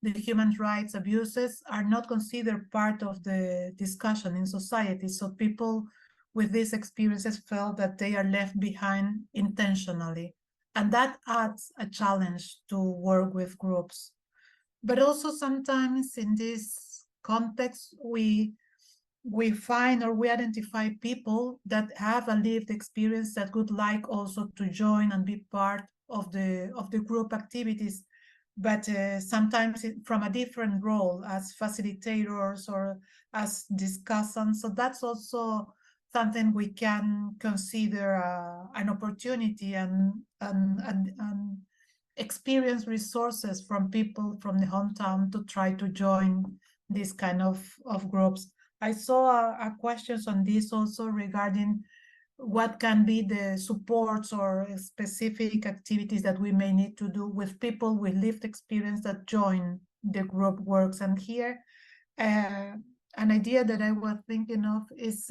the human rights abuses are not considered part of the discussion in society. So people with these experiences felt that they are left behind intentionally. And that adds a challenge to work with groups. But also sometimes in this context, we find or we identify people that have a lived experience that would like also to join and be part of the group activities, but sometimes from a different role as facilitators or as discussants. So that's also something we can consider an opportunity and experience resources from people from the hometown to try to join this kind of groups. I saw a questions on this also regarding what can be the supports or specific activities that we may need to do with people with lived experience that join the group works. And here, an idea that I was thinking of is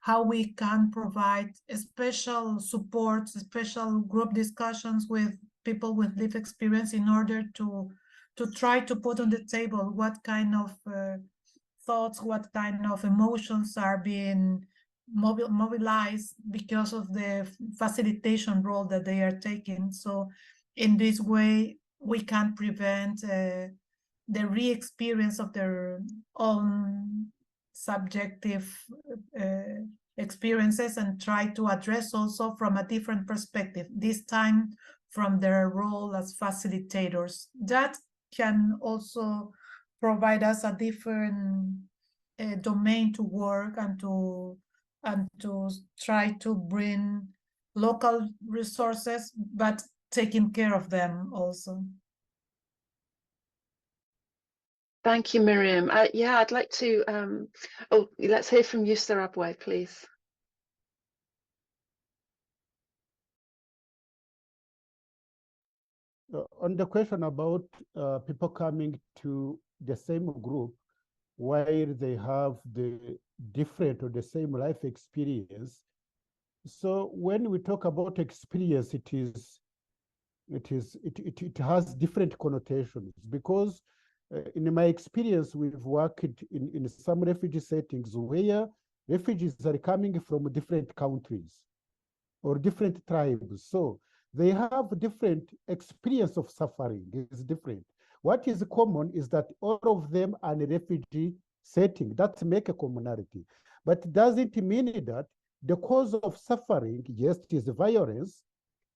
how we can provide special supports, special group discussions with people with lived experience in order to try to put on the table what kind of thoughts, what kind of emotions are being mobilized because of the facilitation role that they are taking. So in this way, we can prevent the re-experience of their own subjective experiences and try to address also from a different perspective, this time from their role as facilitators. That can also provide us a different domain to work and to try to bring local resources, but taking care of them also. Thank you, Miriam. Yeah, I'd like to, oh, let's hear from you, Zimbabwe, please. On the question about people coming to the same group while they have the different or the same life experience. So when we talk about experience, it has different connotations, because in my experience, we've worked in some refugee settings where refugees are coming from different countries or different tribes. So they have different experience of suffering. It's different. What is common is that all of them are in a refugee setting. That makes a commonality. But it doesn't mean that the cause of suffering, yes, it is violence,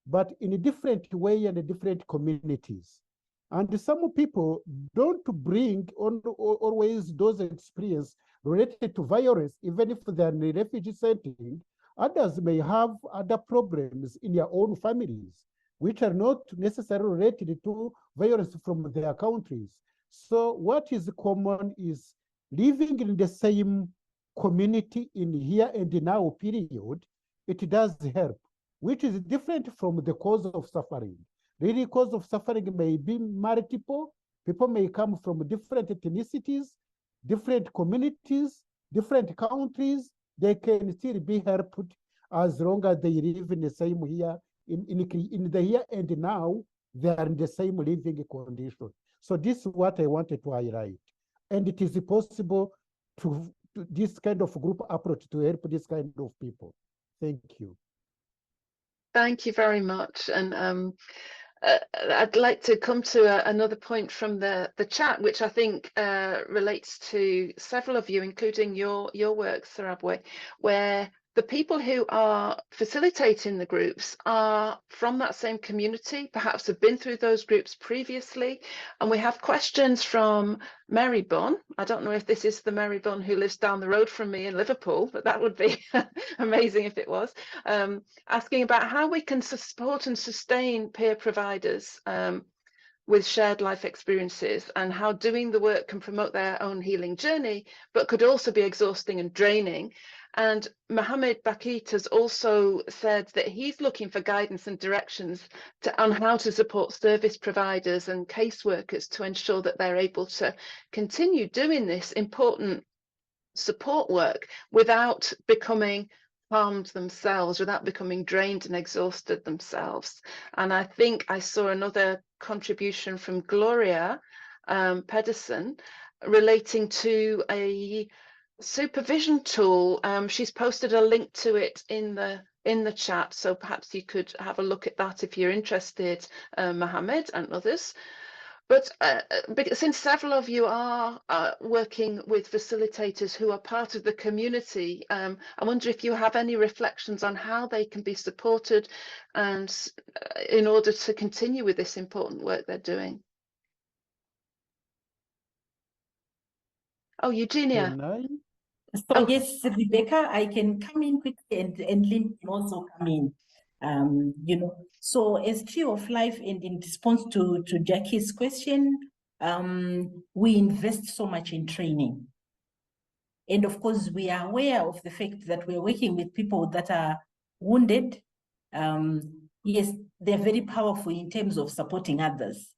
but in a different way and in different communities. And some people don't bring on always those experiences related to violence, even if they're in a refugee setting. Others may have other problems in their own families, which are not necessarily related to violence from their countries. So what is common is living in the same community in here and now period. It does help, which is different from the cause of suffering. Really, cause of suffering may be multiple. People may come from different ethnicities, different communities, different countries. They can still be helped as long as they live in the same here, in the here and now, they are in the same living condition. So this is what I wanted to highlight. And it is possible to this kind of group approach to help this kind of people. Thank you. Thank you very much. And I'd like to come to another point from the chat, which I think relates to several of you, including your work, Zimbabwe, where the people who are facilitating the groups are from that same community, perhaps have been through those groups previously. And we have questions from Mary Bunn. I don't know if this is the Mary Bunn who lives down the road from me in Liverpool, but that would be amazing if it was, asking about how we can support and sustain peer providers with shared life experiences, and how doing the work can promote their own healing journey, but could also be exhausting and draining. And Mohammed Bakit has also said that he's looking for guidance and directions on how to support service providers and caseworkers to ensure that they're able to continue doing this important support work without becoming harmed themselves, without becoming drained and exhausted themselves. And I think I saw another contribution from Gloria Pedersen relating to a supervision tool. She's posted a link to it in the chat, so perhaps you could have a look at that if you're interested, Mohammed and others. But since several of you are working with facilitators who are part of the community, I wonder if you have any reflections on how they can be supported and in order to continue with this important work they're doing. Oh, Eugenia. So yes, Rebecca, I can come in quickly and Lynn can also come in. You know, so as Tree of Life, and in response to Jackie's question, we invest so much in training. And of course, we are aware of the fact that we're working with people that are wounded. Yes, they're very powerful in terms of supporting others,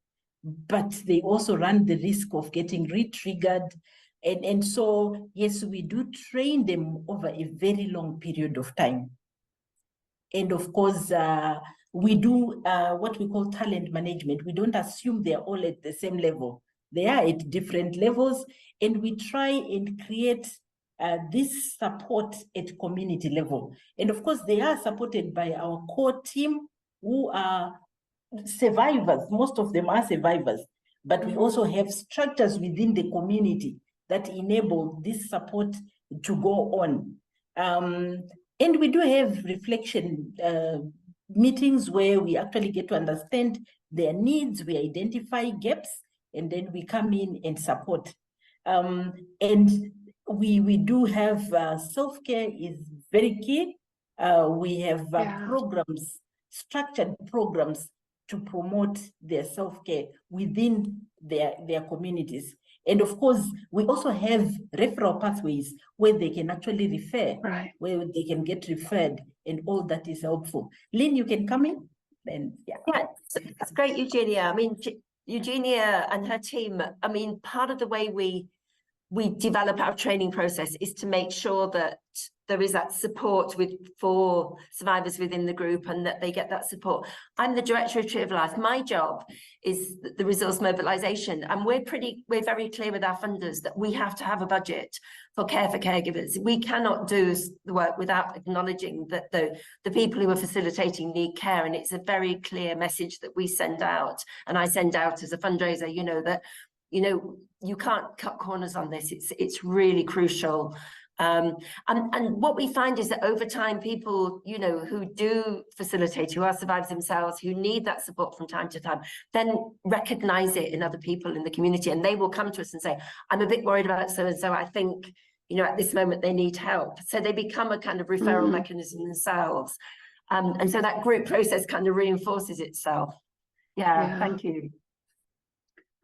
but they also run the risk of getting re-triggered. And so, yes, we do train them over a very long period of time. And of course, we do what we call talent management. We don't assume they're all at the same level. They are at different levels, and we try and create this support at community level. And of course, they are supported by our core team, who are survivors. Most of them are survivors, but we also have structures within the community that enable this support to go on. And we do have reflection meetings where we actually get to understand their needs, we identify gaps, and then we come in and support. And we do have self-care is very key. We have programs, structured programs to promote their self-care within their communities. And of course, we also have referral pathways where they can actually refer, where they can get referred, and all that is helpful. Lynn, you can come in. And yeah, it's great, Eugenia. I mean, Eugenia and her team, I mean, part of the way we develop our training process is to make sure that there is that support for survivors within the group, and that they get that support. I'm the director of Tree of Life. My job is the resource mobilization, and we're very clear with our funders that we have to have a budget for care for caregivers. We cannot do the work without acknowledging that the people who are facilitating need care, and it's a very clear message that we send out, and I send out as a fundraiser, you know, that you can't cut corners on this. It's really crucial. And what we find is that over time, people, who do facilitate, who are survivors themselves, who need that support from time to time, then recognize it in other people in the community, and they will come to us and say, I'm a bit worried about so-and-so. I think, at this moment they need help. So they become a kind of referral mechanism themselves. And so that group process kind of reinforces itself. Yeah. Thank you.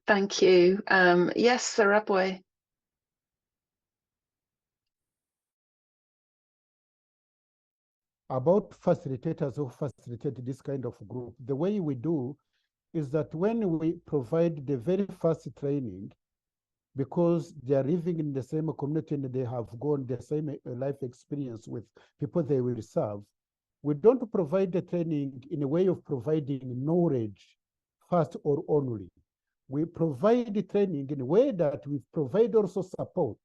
Thank you. Yes, Zimbabwe. About facilitators who facilitate this kind of group, the way we do is that when we provide the very first training, because they are living in the same community and they have gone the same life experience with people they will serve, we don't provide the training in a way of providing knowledge first or only. We provide the training in a way that we provide also support.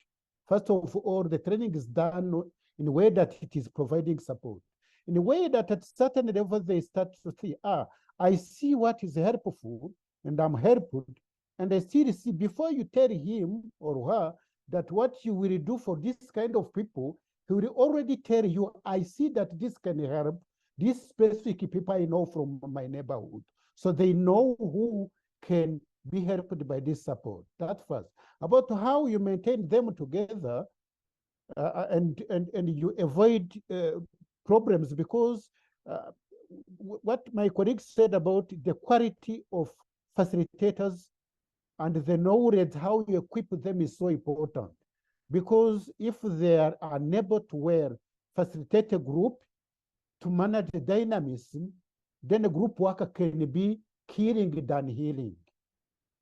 First of all, the training is done in a way that it is providing support. In a way that at certain level they start to see, I see what is helpful and I'm helped. And I still see, before you tell him or her that what you will do for this kind of people, he will already tell you, I see that this can help these specific people I know from my neighborhood. So they know who can be helped by this support. That first. About how you maintain them together and you avoid problems, because what my colleagues said about the quality of facilitators and the knowledge, how you equip them is so important. Because if they are unable to facilitate a group to manage the dynamism, then a group worker can be killing than healing.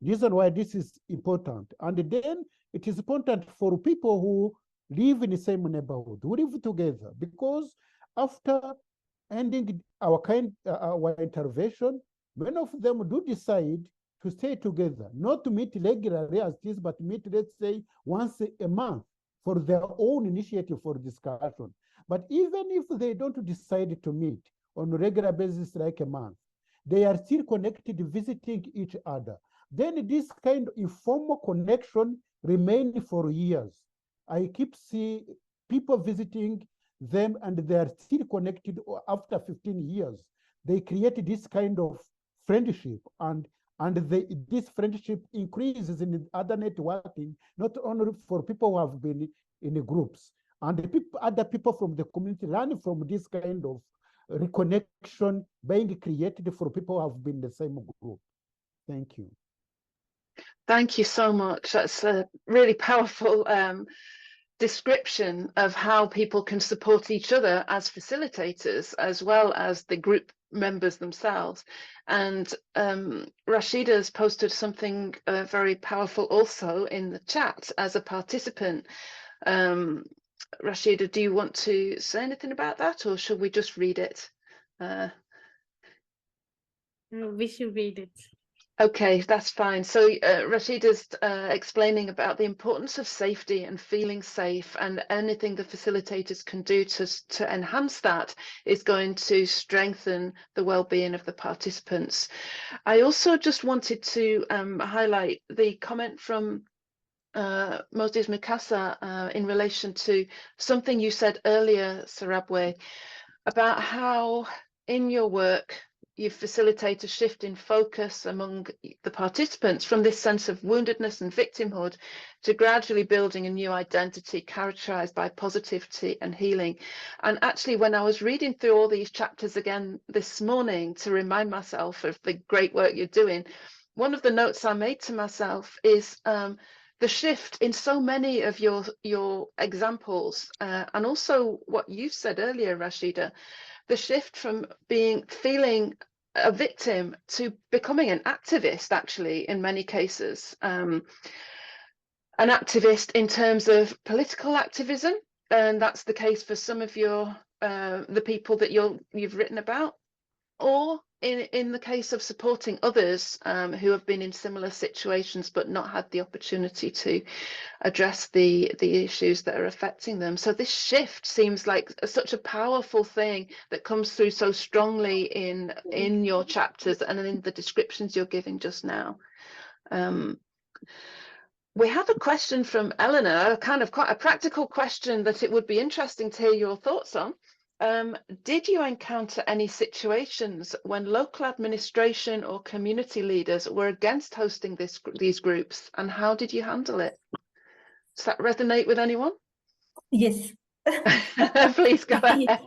Reason why this is important. And then it is important for people who live in the same neighborhood, who live together, because after ending our intervention, many of them do decide to stay together, not to meet regularly as this, but meet, let's say, once a month for their own initiative for discussion. But even if they don't decide to meet on a regular basis like a month, they are still connected, visiting each other. Then this kind of informal connection remains for years. I keep seeing people visiting them and they are still connected after 15 years. They create this kind of friendship, and this friendship increases in other networking, not only for people who have been in the groups, and other people from the community learn from this kind of reconnection being created for people who have been in the same group. Thank you. Thank you so much. That's a really powerful description of how people can support each other as facilitators, as well as the group members themselves. And Rashida's posted something very powerful also in the chat as a participant. Rashida, do you want to say anything about that, or should we just read it? We should read it. Okay, that's fine. So Rashida's explaining about the importance of safety and feeling safe, and anything the facilitators can do to enhance that is going to strengthen the well-being of the participants. I also just wanted to highlight the comment from Moses Mikasa in relation to something you said earlier, Zimbabwe, about how in your work you facilitate a shift in focus among the participants from this sense of woundedness and victimhood to gradually building a new identity characterized by positivity and healing. And actually, when I was reading through all these chapters again this morning to remind myself of the great work you're doing, one of the notes I made to myself is the shift in so many of your examples, and also what you said earlier, Rashida, the shift from feeling a victim to becoming an activist, actually, in many cases. An activist in terms of political activism, and that's the case for some of the people that you've written about, or in the case of supporting others who have been in similar situations but not had the opportunity to address the issues that are affecting them. So this shift seems like such a powerful thing that comes through so strongly in your chapters and in the descriptions you're giving just now. We have a question from Eleanor, kind of quite a practical question that it would be interesting to hear your thoughts on. Did you encounter any situations when local administration or community leaders were against hosting these groups, and how did you handle it? Does that resonate with anyone? Yes. Please go ahead.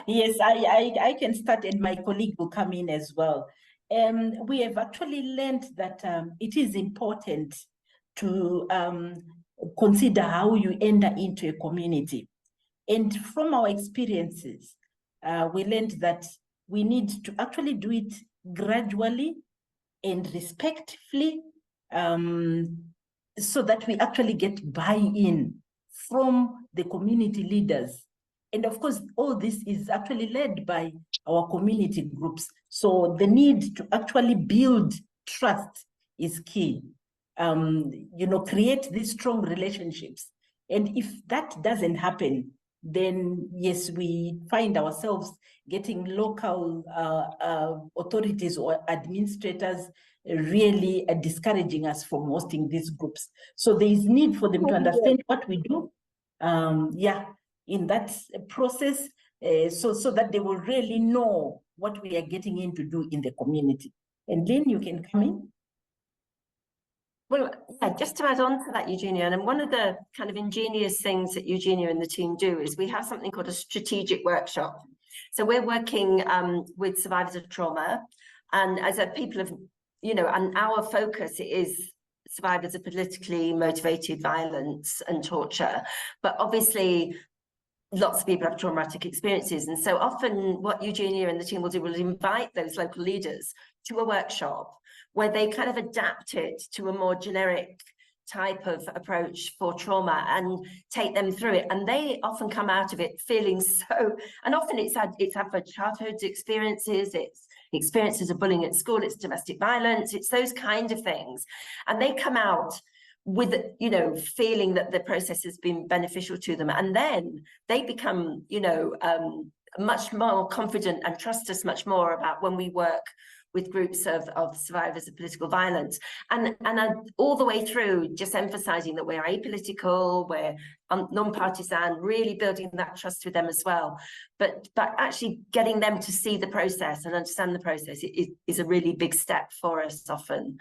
Yes, I can start, and my colleague will come in as well. We have actually learned that it is important to consider how you enter into a community. And from our experiences, we learned that we need to actually do it gradually and respectfully, so that we actually get buy-in from the community leaders. And of course, all this is actually led by our community groups. So the need to actually build trust is key. Create these strong relationships. And if that doesn't happen, then yes, we find ourselves getting local authorities or administrators really discouraging us from hosting these groups. So there is need for them to understand what we do, in that process, so that they will really know what we are getting in to do in the community. And Lynn, you can come in. Well, yeah, just to add on to that, Eugenia, and one of the kind of ingenious things that Eugenia and the team do is we have something called a strategic workshop. So we're working with survivors of trauma, and as a people of, and our focus is survivors of politically motivated violence and torture. But obviously, lots of people have traumatic experiences. And so often what Eugenia and the team will do will invite those local leaders to a workshop where they kind of adapt it to a more generic type of approach for trauma and take them through it. And they often come out of it feeling so, and often it's adverse childhood experiences, it's experiences of bullying at school, it's domestic violence, it's those kind of things. And they come out with, feeling that the process has been beneficial to them. And then they become, much more confident and trust us much more about when we work with groups of survivors of political violence, and all the way through, just emphasizing that we're apolitical, we're non-partisan, really building that trust with them as well. But actually getting them to see the process and understand the process is a really big step for us often.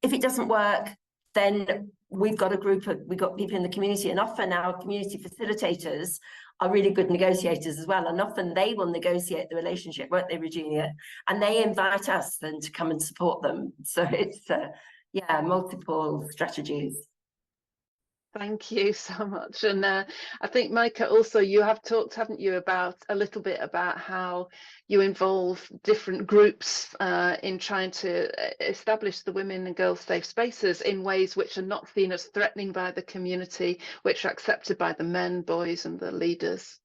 If it doesn't work, then we've got people in the community, and often our community facilitators are really good negotiators as well, and often they will negotiate the relationship, won't they, Regina? And they invite us then to come and support them. So it's multiple strategies. Thank you so much. And I think, Micah, also you have talked, haven't you, about a little bit about how you involve different groups in trying to establish the women and girls safe spaces in ways which are not seen as threatening by the community, which are accepted by the men, boys, and the leaders.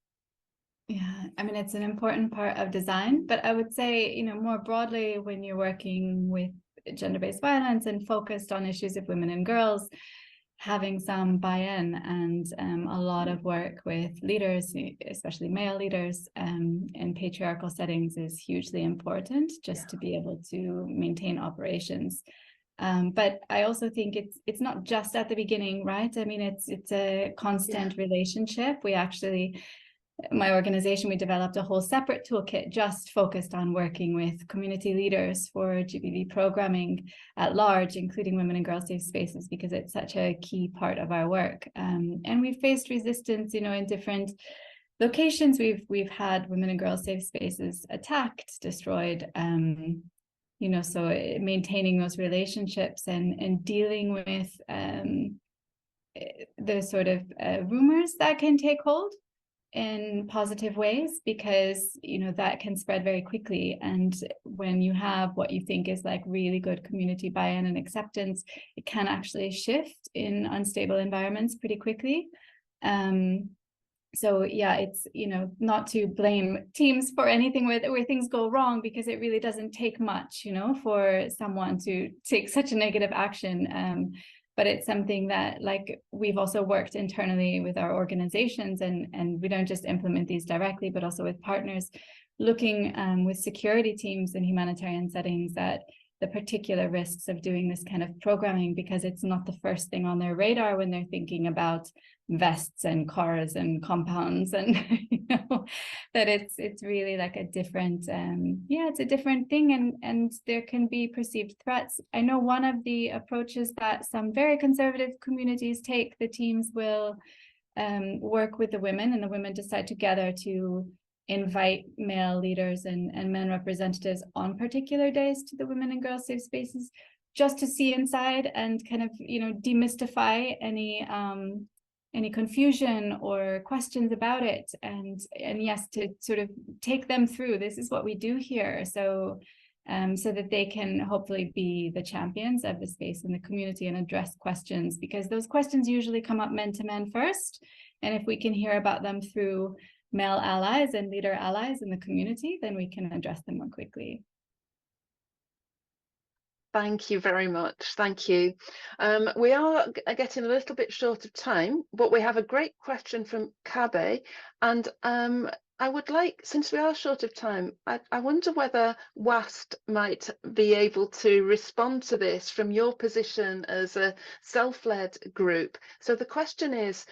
Yeah, I mean, it's an important part of design, but I would say, more broadly, when you're working with gender-based violence and focused on issues of women and girls, having some buy-in and a lot of work with leaders, especially male leaders, in patriarchal settings is hugely important just to be able to maintain operations. But I also think it's not just at the beginning, right? I mean, it's a constant relationship. We actually, my organization, we developed a whole separate toolkit just focused on working with community leaders for GBV programming at large, including women and girls safe spaces, because it's such a key part of our work. And we've faced resistance, in different locations. We've had women and girls safe spaces attacked, destroyed, you know, so maintaining those relationships and dealing with the sort of rumors that can take hold in positive ways, because, you know, that can spread very quickly. And when you have what you think is like really good community buy-in and acceptance, it can actually shift in unstable environments pretty quickly. So yeah, it's, you know, not to blame teams for anything where things go wrong, because it really doesn't take much, you know, for someone to take such a negative action. But it's something that, like, we've also worked internally with our organizations, and we don't just implement these directly, but also with partners, looking with security teams in humanitarian settings at the particular risks of doing this kind of programming, because it's not the first thing on their radar when they're thinking about vests and cars and compounds, and you know, that it's really like a different it's a different thing, and there can be perceived threats. I know one of the approaches that some very conservative communities take, the teams will work with the women, and the women decide together to invite male leaders and men representatives on particular days to the women and girls safe spaces, just to see inside and kind of, you know, demystify any confusion or questions about it, and yes, to sort of take them through, this is what we do here, so that they can hopefully be the champions of the space in the community and address questions, because those questions usually come up men to men first, and if we can hear about them through male allies and leader allies in the community, then we can address them more quickly. Thank you very much. Thank you. We are getting a little bit short of time, but we have a great question from Kabe, and I would like, since we are short of time, I wonder whether WAST might be able to respond to this from your position as a self-led group. So the question is,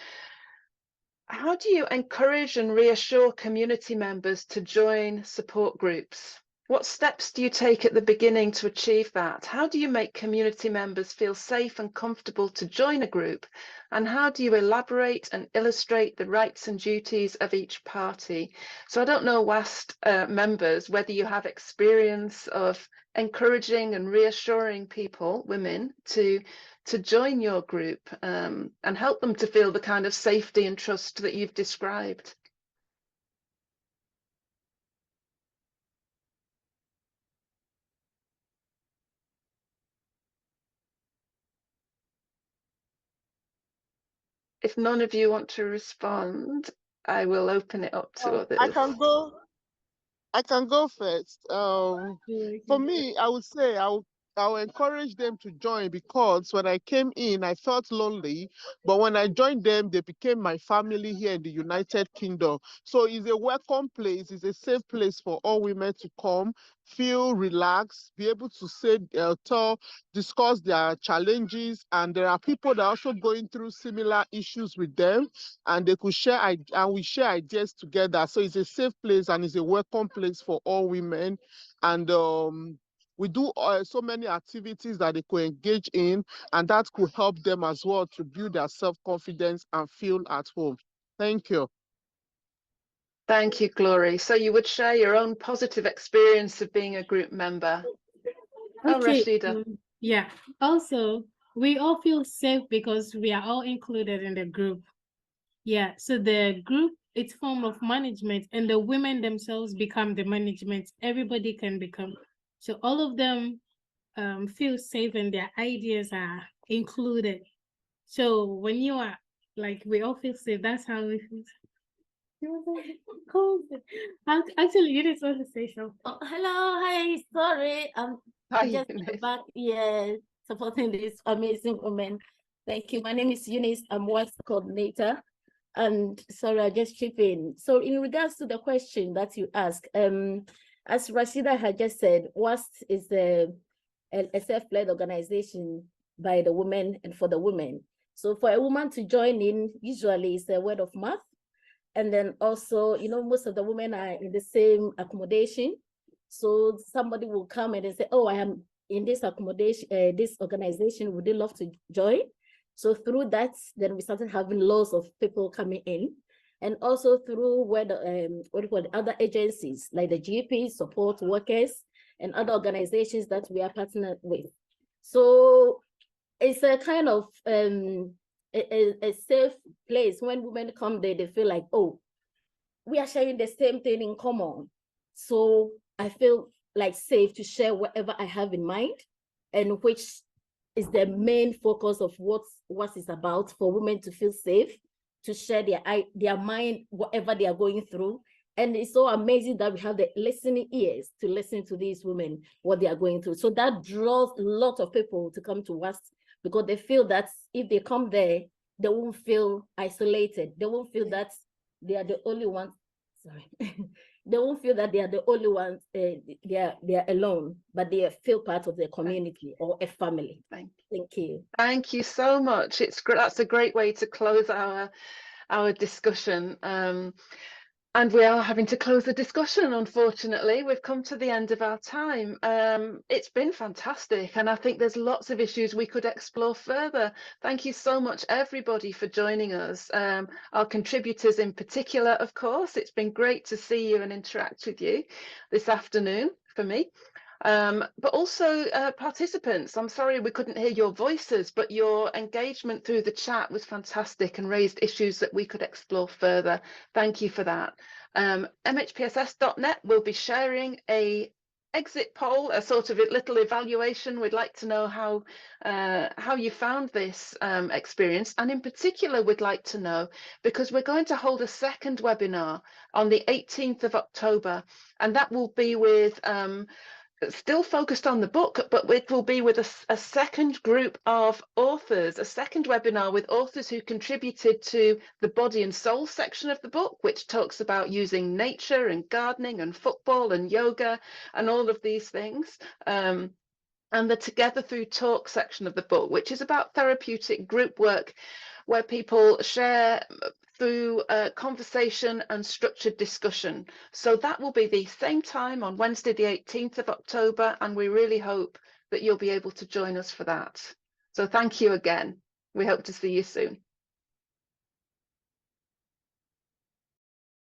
how do you encourage and reassure community members to join support groups? What steps do you take at the beginning to achieve that? How do you make community members feel safe and comfortable to join a group? And how do you elaborate and illustrate the rights and duties of each party? So I don't know, WAST members, whether you have experience of encouraging and reassuring people, women, to join your group and help them to feel the kind of safety and trust that you've described. If none of you want to respond, I will open it up to others. I can go first. For me, I would say I'll encourage them to join, because when I came in, I felt lonely, but when I joined them, they became my family here in the United Kingdom. So it's a welcome place, it's a safe place for all women to come, feel relaxed, be able to say, discuss their challenges, and there are people that are also going through similar issues with them, and they could share, and we share ideas together. So it's a safe place and it's a welcome place for all women, and we do so many activities that they could engage in, and that could help them as well to build their self-confidence and feel at home. Thank you. Thank you, Glory. So you would share your own positive experience of being a group member. Okay. Oh, Rashida. Yeah. Also, we all feel safe because we are all included in the group. Yeah. So the group, it's form of management, and the women themselves become the management. Everybody can become. So all of them feel safe and their ideas are included. So when you are like, we all feel safe, that's how we feel. Actually, you just want to say something. Oh, hello, hi, sorry. Hi, Just Eunice. back, yeah, supporting this amazing woman. Thank you. My name is Eunice. I'm WAST coordinator. And sorry, I just chip in. So in regards to the question that you asked, as Rashida had just said, WAST is a self-led organization by the women and for the women. So for a woman to join in, usually it's a word of mouth. And then also, you know, most of the women are in the same accommodation. So somebody will come and they say, oh, I am in this accommodation, this organization, would you love to join? So through that, then we started having lots of people coming in. And also through where the, other agencies like the GP, support workers, and other organizations that we are partnered with. So it's a kind of a safe place. When women come there, they feel like, oh, we are sharing the same thing in common. So I feel like safe to share whatever I have in mind, and which is the main focus of what it's about, for women to feel safe, to share their mind, whatever they are going through. And it's so amazing that we have the listening ears to listen to these women, what they are going through. So that draws a lot of people to come to us, because they feel that if they come there, they won't feel isolated. They won't feel that they are the only ones. Sorry. They won't feel that they are the only ones, they are alone, but they feel part of their community or a family. Thank you. Thank you so much. It's great. That's a great way to close our discussion. And we are having to close the discussion, unfortunately. We've come to the end of our time. It's been fantastic, and I think there's lots of issues we could explore further. Thank you so much, everybody, for joining us. Our contributors in particular, of course. It's been great to see you and interact with you this afternoon for me. But also participants, I'm sorry we couldn't hear your voices, but your engagement through the chat was fantastic and raised issues that we could explore further. Thank you for that. MHPSS.net will be sharing a exit poll, a sort of a little evaluation. We'd like to know how you found this experience, and in particular we'd like to know, because we're going to hold a second webinar on the 18th of October, and that will be with still focused on the book, but it will be with a second group of authors, a second webinar with authors who contributed to the body and soul section of the book, which talks about using nature and gardening and football and yoga and all of these things. And the Together Through Talk section of the book, which is about therapeutic group work, where people share through conversation and structured discussion. So that will be the same time on Wednesday, the 18th of October, and we really hope that you'll be able to join us for that. So thank you again. We hope to see you soon.